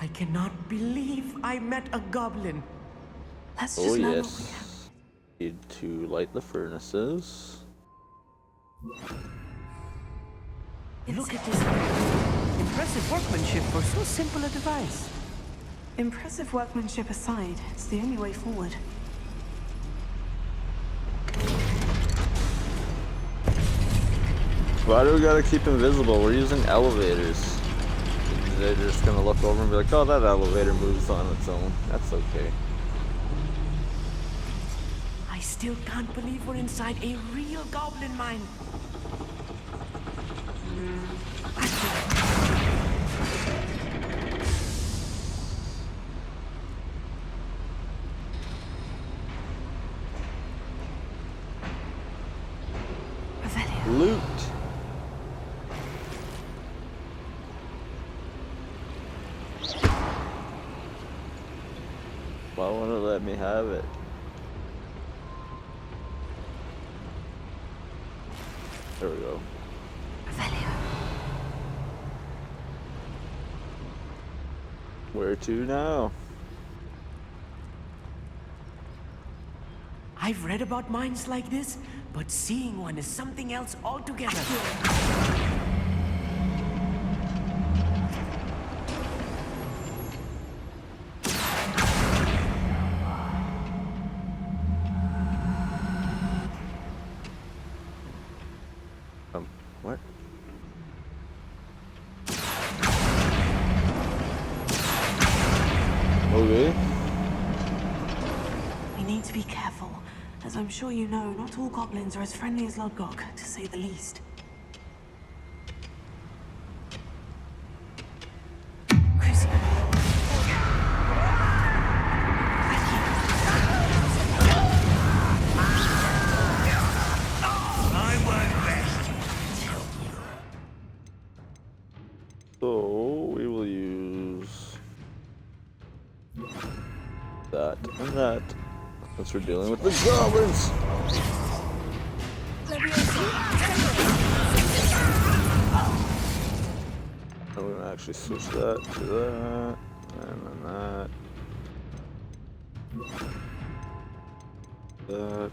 I cannot believe I met a goblin. Let's Oh just learn what we have. yes. Need to light the furnaces. Look at this. Impressive workmanship for so simple a device. Impressive workmanship aside, it's the only way forward. Why do we gotta keep invisible? We're using elevators. They're just gonna look over and be like, oh, that elevator moves on its own. That's okay. I still can't believe we're inside a real goblin mine. Loot. Why won't it let me have it? There we go. Where to now? I've read about mines like this, but seeing one is something else altogether. What? Okay. We need to be careful. As I'm sure you know, not all goblins are as friendly as Lodgok, to say the least. Chris. So we will use that and that since we're dealing with the goblins. I'm gonna actually switch that to that, and then that. That.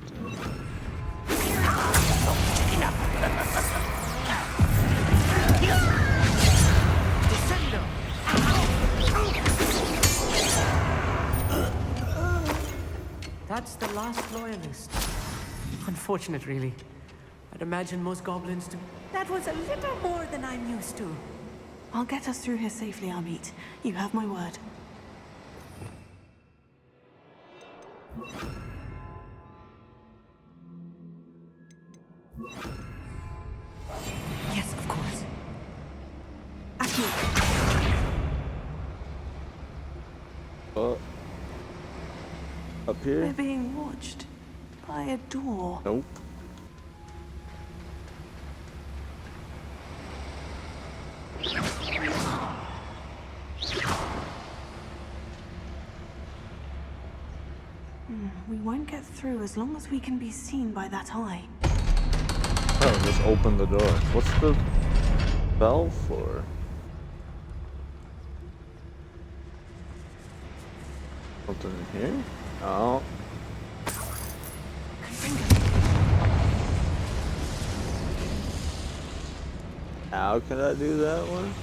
That's the last loyalist. Unfortunate, really. I'd imagine most goblins do. That was a little more than I'm used to. I'll get us through here safely, Amit. You have my word. Yes, of course. Oh. Up We're here? being watched by a door. Nope. We won't get through as long as we can be seen by that eye. Oh, just open the door. What's the bell for? Something in here? Oh. How can I do that one?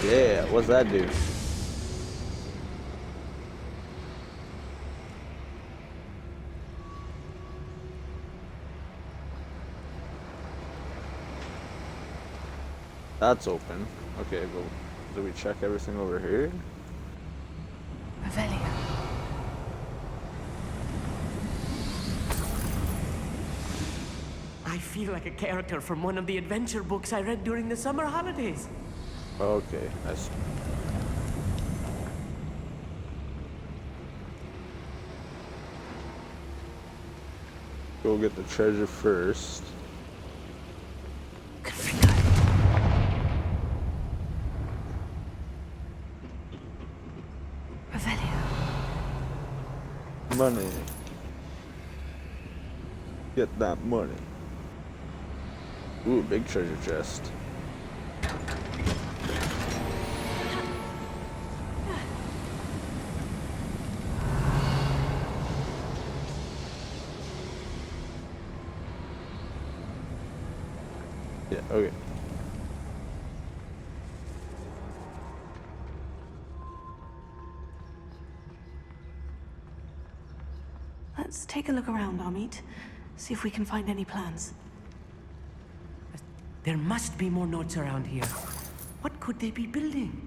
Yeah, what's that do? That's open. Okay, but do we check everything over here? Revelio. I feel like a character from one of the adventure books I read during the summer holidays. Okay, I see. Go get the treasure first. money. Get that money. Ooh, big treasure chest. Yeah, okay. Let's take a look around, Amit. See if we can find any plans. There must be more notes around here. What could they be building?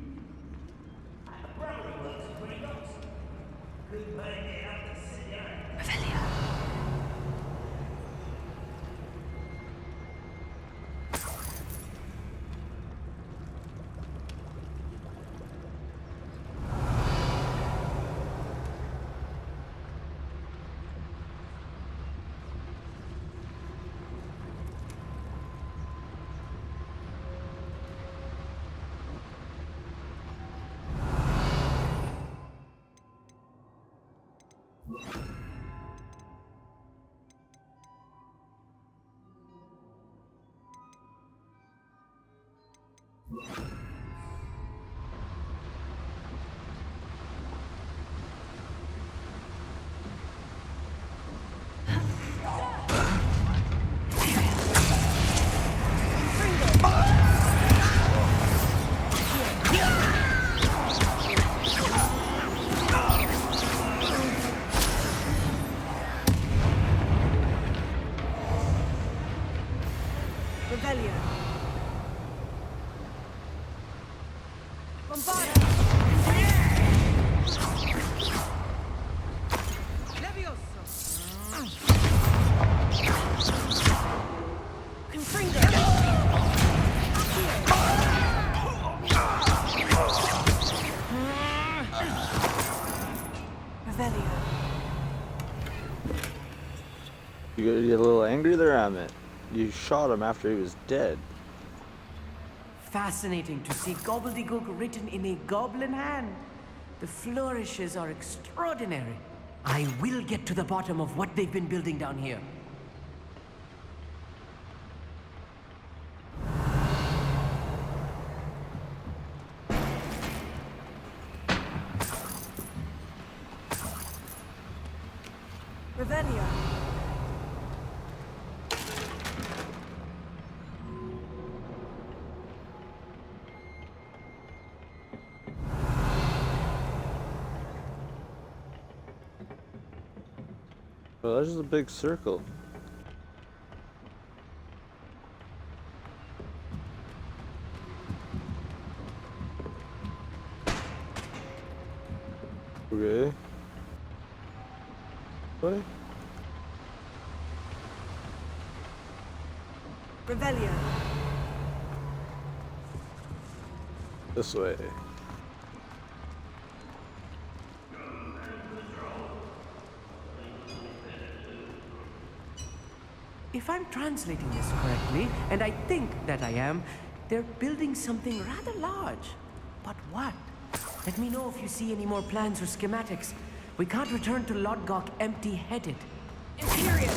You get a little angry there, Amit. You shot him after he was dead. Fascinating to see gobbledygook written in a goblin hand. The flourishes are extraordinary. I will get to the bottom of what they've been building down here. Revelio. Well, that's just a big circle. Okay. What? Revelio. This way. If I'm translating this correctly, and I think that I am, they're building something rather large. But what? Let me know if you see any more plans or schematics. We can't return to Lodgok empty-headed. Imperial.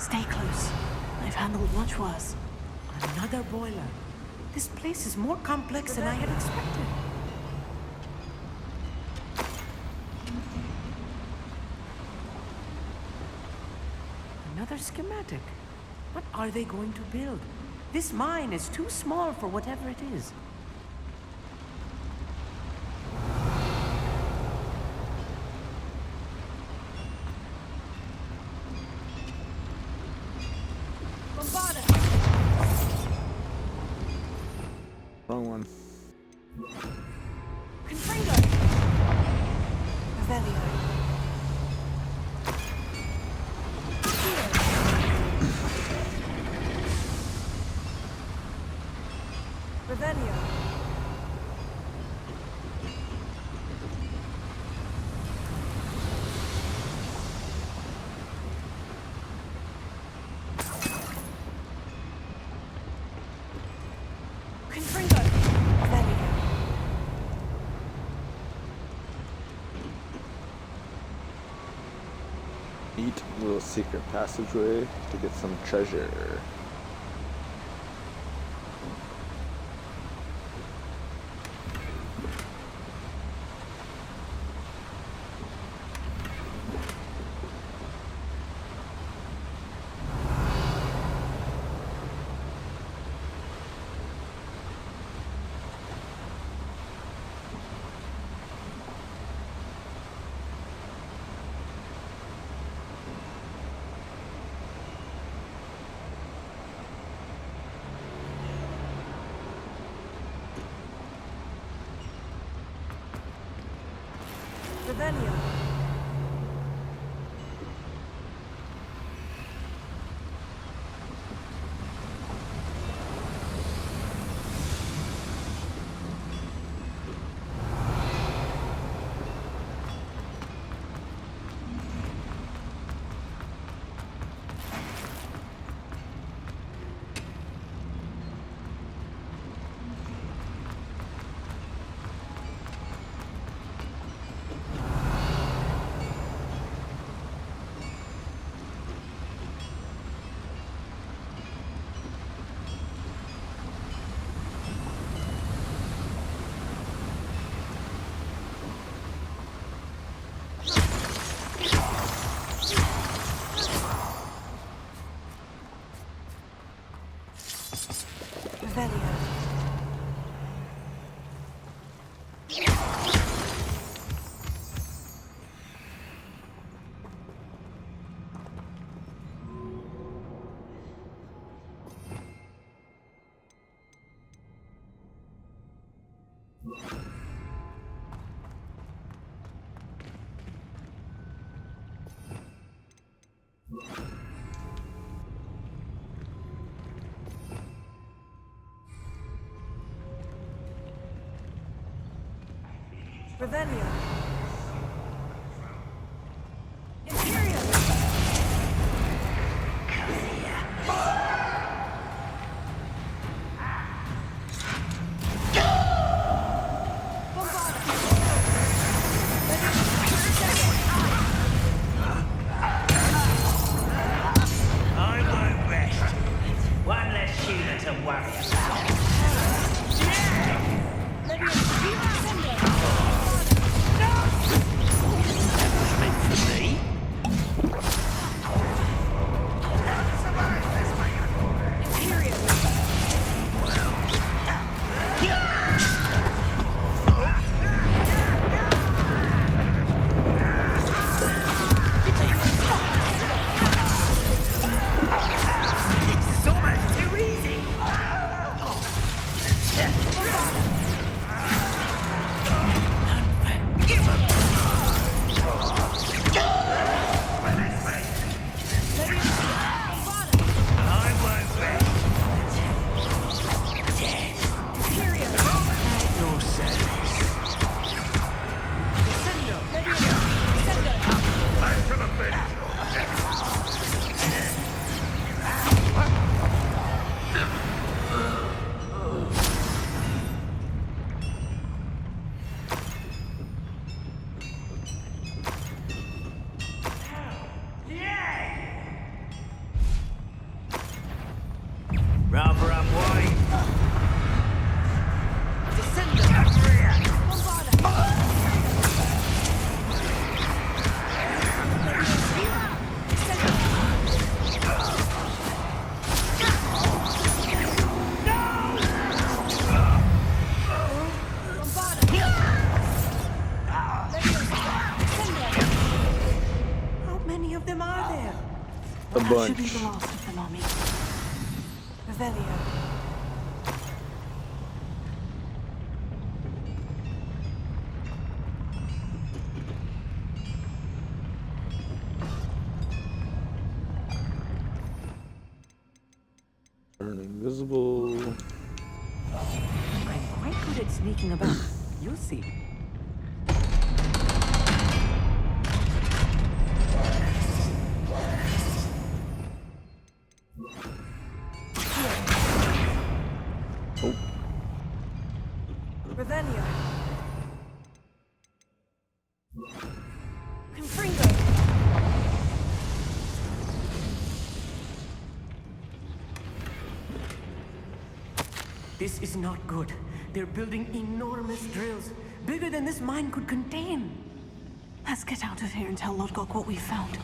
Stay close. I've handled much worse. Another boiler. This place is more complex than I had expected. Another schematic. What are they going to build? This mine is too small for whatever it is. Wrong one. Confringo! Revelio. Revelio. Confringo! Revelio. Neat little secret passageway to get some treasure. Revelio. Revelio. Revelio. I won't rest. One less shooter to worry about. No! A That should be bunch. the last of them, Army. Revelio. Turn invisible. I'm quite good at sneaking about. You'll see. Oh, Revelio. Confringo. This is not good. They're building enormous drills, bigger than this mine could contain. Let's get out of here and tell Lodgok what we found.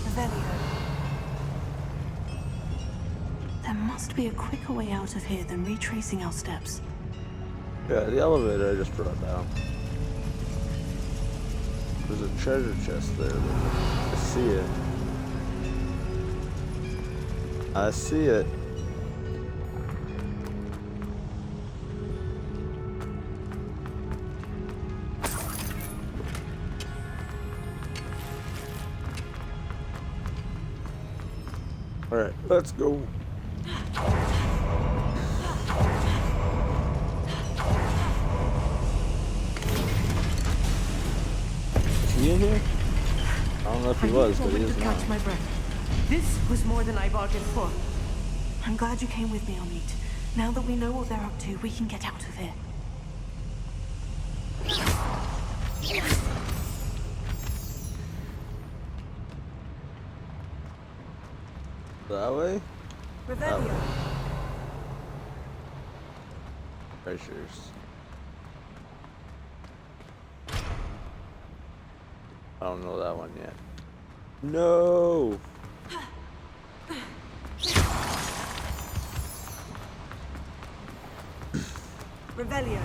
Revelio. There must be a quicker way out of here than retracing our steps. yeah, the elevator I just brought down. There's a treasure chest there. I see it. I see it. Alright, let's go. Is he in here? I don't know if he was, but he to is now. catch my breath. This was more than I bargained for. I'm glad you came with me, Amit. Now that we know what they're up to, we can get out of here. That way? Revelio. Treasures. I don't know that one yet. No! Revelio.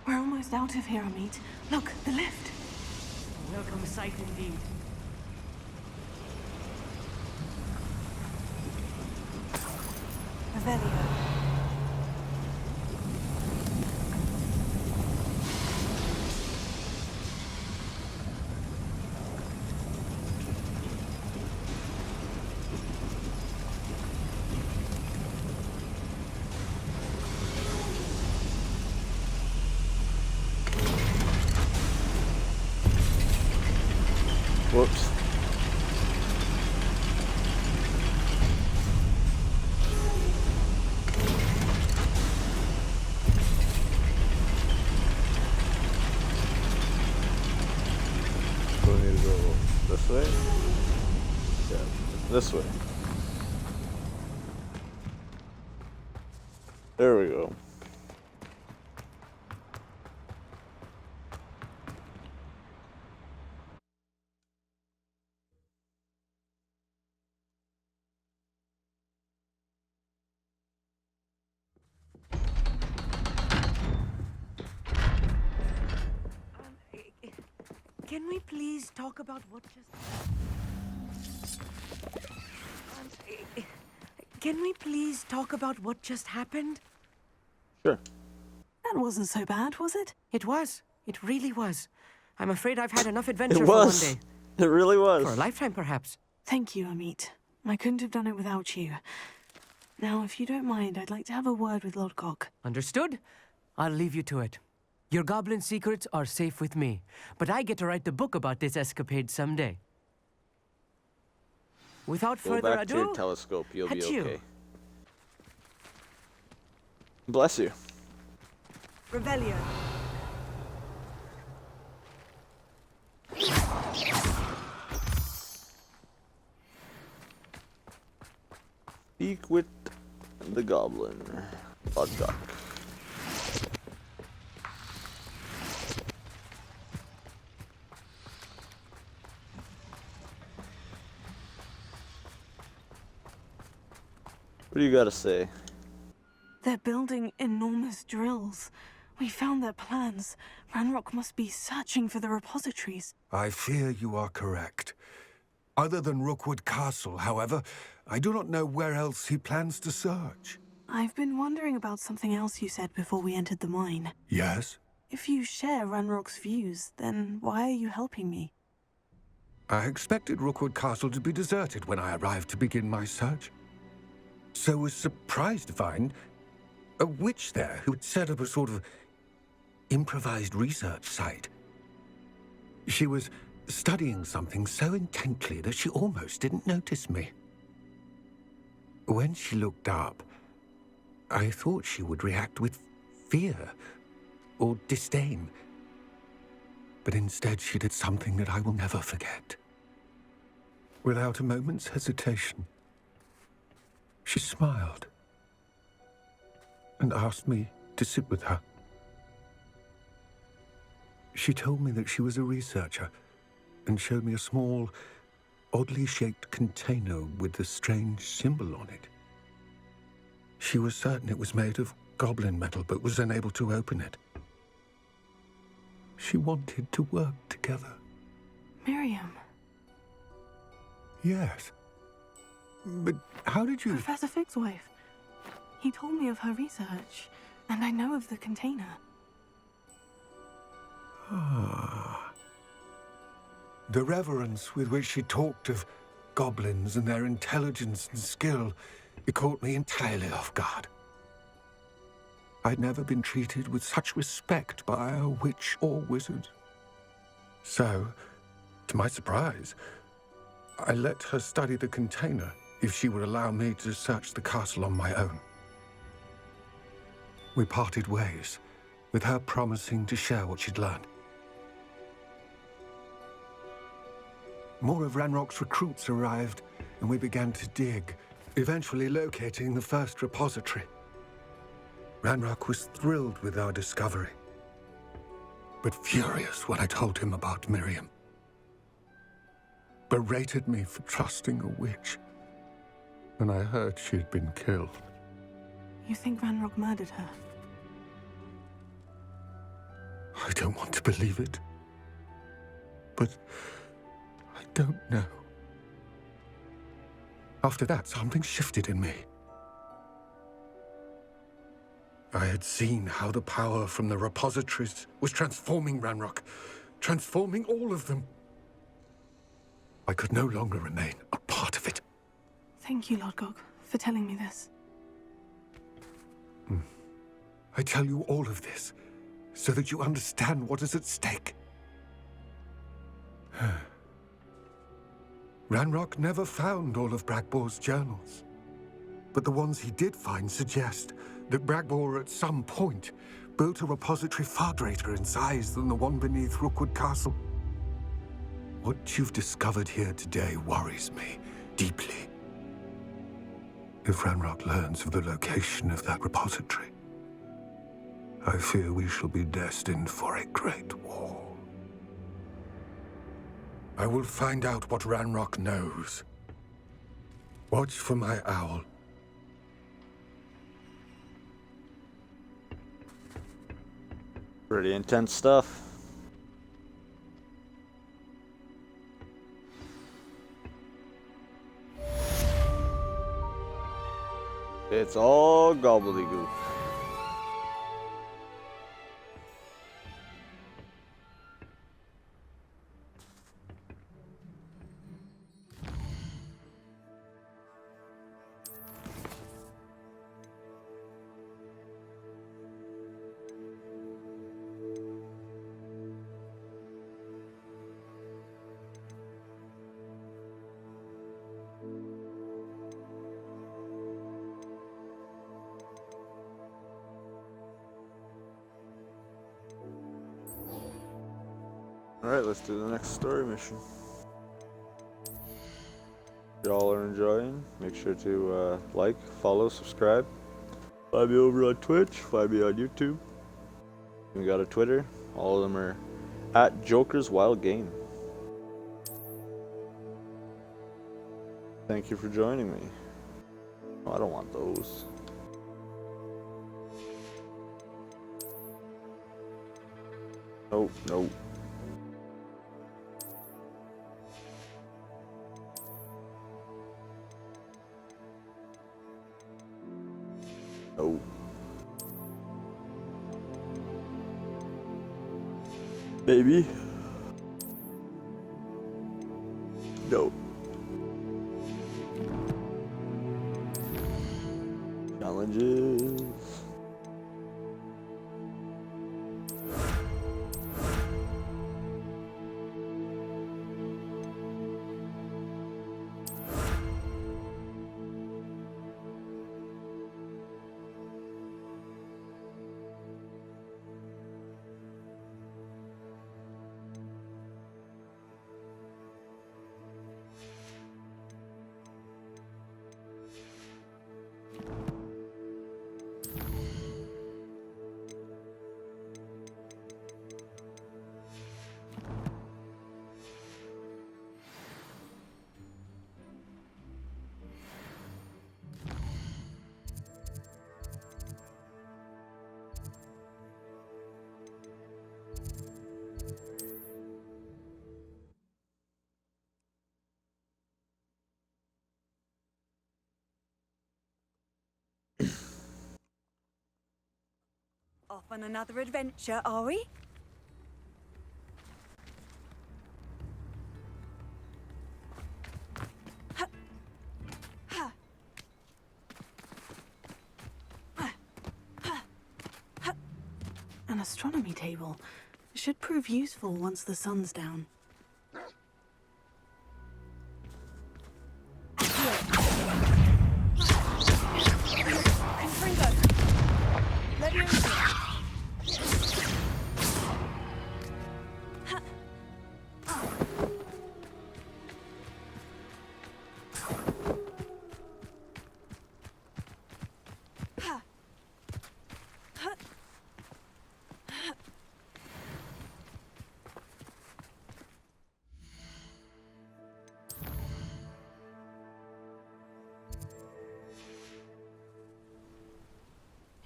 We're almost out of here, Amit. Look, the lift. Welcome sight indeed. Revelio. Whoops. Do I need to go this way? Yeah, this way. There we go. Can we please talk about what just... Can we please talk about what just happened? Sure. That wasn't so bad, was it? It was. It really was. I'm afraid I've had enough adventure It for one was. day. It really was. For a lifetime, perhaps. Thank you, Amit. I couldn't have done it without you. Now, if you don't mind, I'd like to have a word with Lodgok. Understood? I'll leave you to it. Your goblin secrets are safe with me, but I get to write the book about this escapade someday. Without Go further back to ado, your telescope. You'll be achoo. okay. Bless you. Revelio. Speak with the goblin. Lodgok. What do you gotta say? They're building enormous drills. We found their plans. Ranrock must be searching for the repositories. I fear you are correct. Other than Rookwood Castle, however, I do not know where else he plans to search. I've been wondering about something else you said before we entered the mine. Yes? If you share Ranrock's views, then why are you helping me? I expected Rookwood Castle to be deserted when I arrived to begin my search. So was surprised to find a witch there who had set up a sort of improvised research site. She was studying something so intently that she almost didn't notice me. When she looked up, I thought she would react with fear or disdain. But instead she did something that I will never forget. Without a moment's hesitation, she smiled and asked me to sit with her. She told me that she was a researcher and showed me a small, oddly shaped container with a strange symbol on it. She was certain it was made of goblin metal, but was unable to open it. She wanted to work together. Miriam. Yes. But how did you... Professor Fig's wife. He told me of her research, and I know of the container. Ah. The reverence with which she talked of goblins and their intelligence and skill, it caught me entirely off guard. I'd never been treated with such respect by a witch or wizard. So, to my surprise, I let her study the container if she would allow me to search the castle on my own. We parted ways, with her promising to share what she'd learned. More of Ranrock's recruits arrived, and we began to dig, eventually locating the first repository. Ranrock was thrilled with our discovery, but furious when I told him about Miriam. Berated me for trusting a witch, and I heard she had been killed. You think Ranrock murdered her? I don't want to believe it, but I don't know. After that, something shifted in me. I had seen how the power from the repositories was transforming Ranrock, transforming all of them. I could no longer remain a part of it. Thank you, Lord Gog, for telling me this. I tell you all of this so that you understand what is at stake. Ranrock never found all of Bragbor's journals, but the ones he did find suggest that Bragbor at some point built a repository far greater in size than the one beneath Rookwood Castle. What you've discovered here today worries me deeply. If Ranrock learns of the location of that repository, I fear we shall be destined for a great war. I will find out what Ranrock knows. Watch for my owl. Pretty intense stuff. It's all gobbledygook. Alright, let's do the next story mission. If y'all are enjoying, make sure to like, follow, subscribe. Find me over on Twitch, find me on YouTube. We got a Twitter, all of them are at Joker's Wild Game. Thank you for joining me. Oh, I don't want those. Nope, nope. Nope. Baby. Nope. Challenges. Off on another adventure, are we? An astronomy table. It should prove useful once the sun's down. Let me in.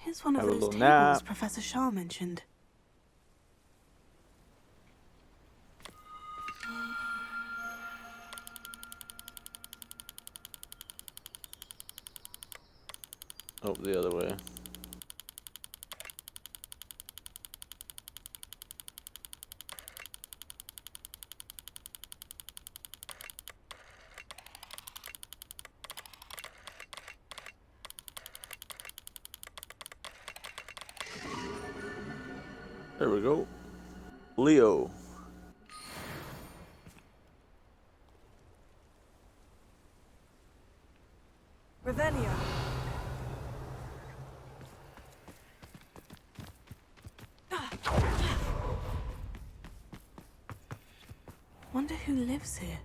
Here's one of Have a those little tables nap. Professor Shah mentioned. Oh, the other way. There we go. Leo. Revelio. Wonder who lives here.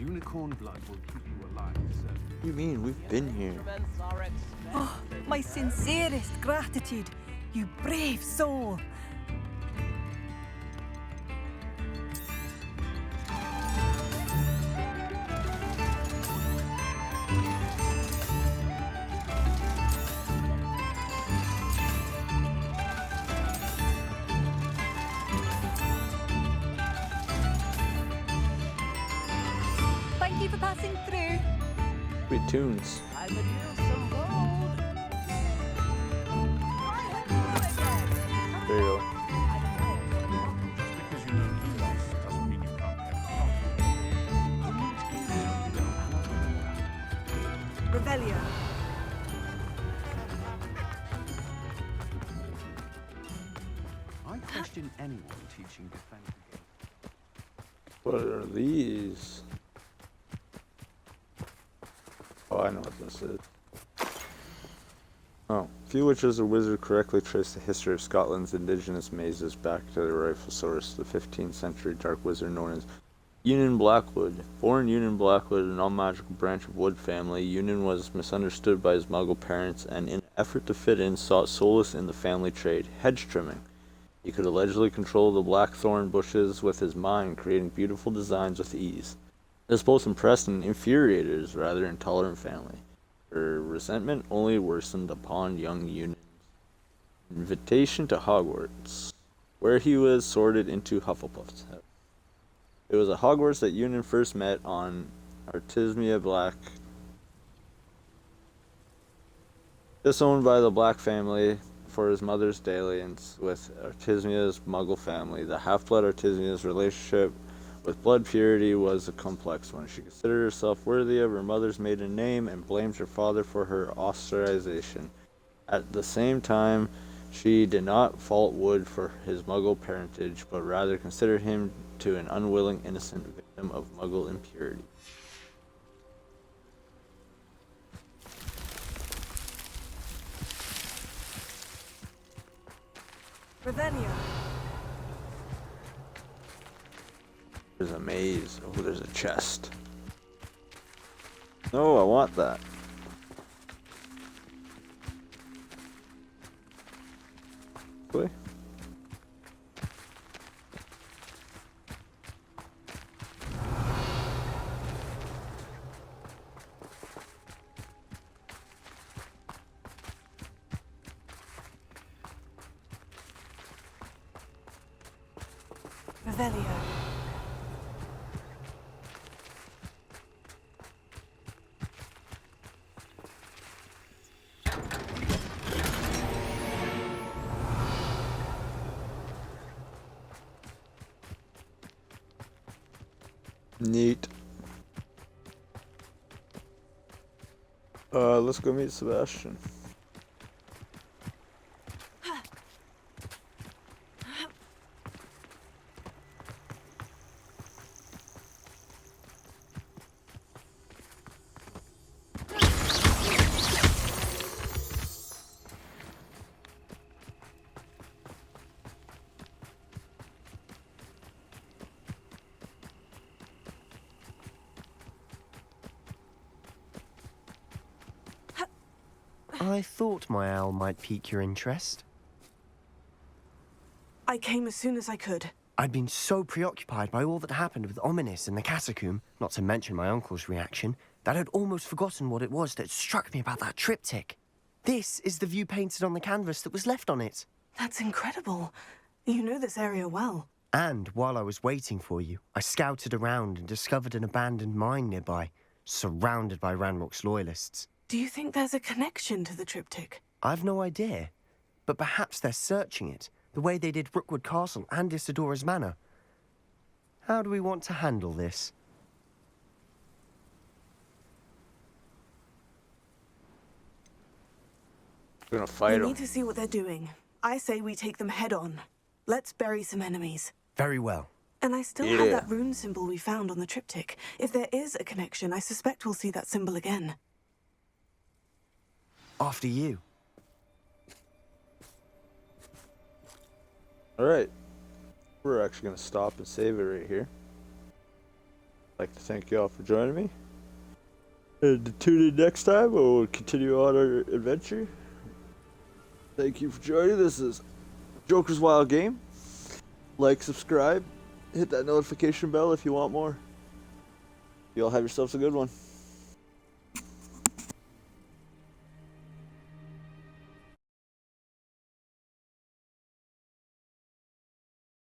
Unicorn blood will keep you alive, sir. What do you mean? We've been here. Oh, my sincerest gratitude, you brave soul. Thank you for passing through. Sweet tunes. I could use some gold. There you go. Because you know English doesn't mean you can't get coffee. Revelio. I question anyone teaching defense against. What are these? Oh, I know what this is. Oh. Few witches or wizards correctly trace the history of Scotland's indigenous mazes back to their rightful source, the 15th century dark wizard known as Union Blackwood. Born Union Blackwood, a non-magical branch of Wood family, Union was misunderstood by his Muggle parents and in an effort to fit in sought solace in the family trade, hedge trimming. He could allegedly control the blackthorn bushes with his mind, creating beautiful designs with ease. This both impressed and infuriated his rather intolerant family. Her resentment only worsened upon young Union's invitation to Hogwarts, where he was sorted into Hufflepuff's house. It was at Hogwarts that Union first met on Artemisia Black, disowned by the Black family for his mother's dalliance with Artemisia's Muggle family. The half-blood Artemisia's relationship with blood purity was a complex one. She considered herself worthy of her mother's maiden name and blamed her father for her ostracization. At the same time, she did not fault Wood for his Muggle parentage, but rather considered him to an unwilling, innocent victim of Muggle impurity. Revelio. There's a maze. Oh, there's a chest. No, I want that. Play. Revelio. Neat. Let's go meet Sebastian. I thought my owl might pique your interest. I came as soon as I could. I'd been so preoccupied by all that happened with Ominis and the catacomb, not to mention my uncle's reaction, that I'd almost forgotten what it was that struck me about that triptych. This is the view painted on the canvas that was left on it. That's incredible. You know this area well. And while I was waiting for you, I scouted around and discovered an abandoned mine nearby, surrounded by Ranrock's loyalists. Do you think there's a connection to the triptych? I've no idea, but perhaps they're searching it, the way they did Rookwood Castle and Isidora's Manor. How do we want to handle this? We're gonna fight We him. need to see what they're doing. I say we take them head on. Let's bury some enemies. Very well. And I still have that rune symbol we found on the triptych. If there is a connection, I suspect we'll see that symbol again. After you. Alright. We're actually going to stop and save it right here. I'd like to thank you all for joining me. And tune in next time where we'll continue on our adventure. Thank you for joining. This is Joker's Wild Game. Like, subscribe, hit that notification bell if you want more. You all have yourselves a good one.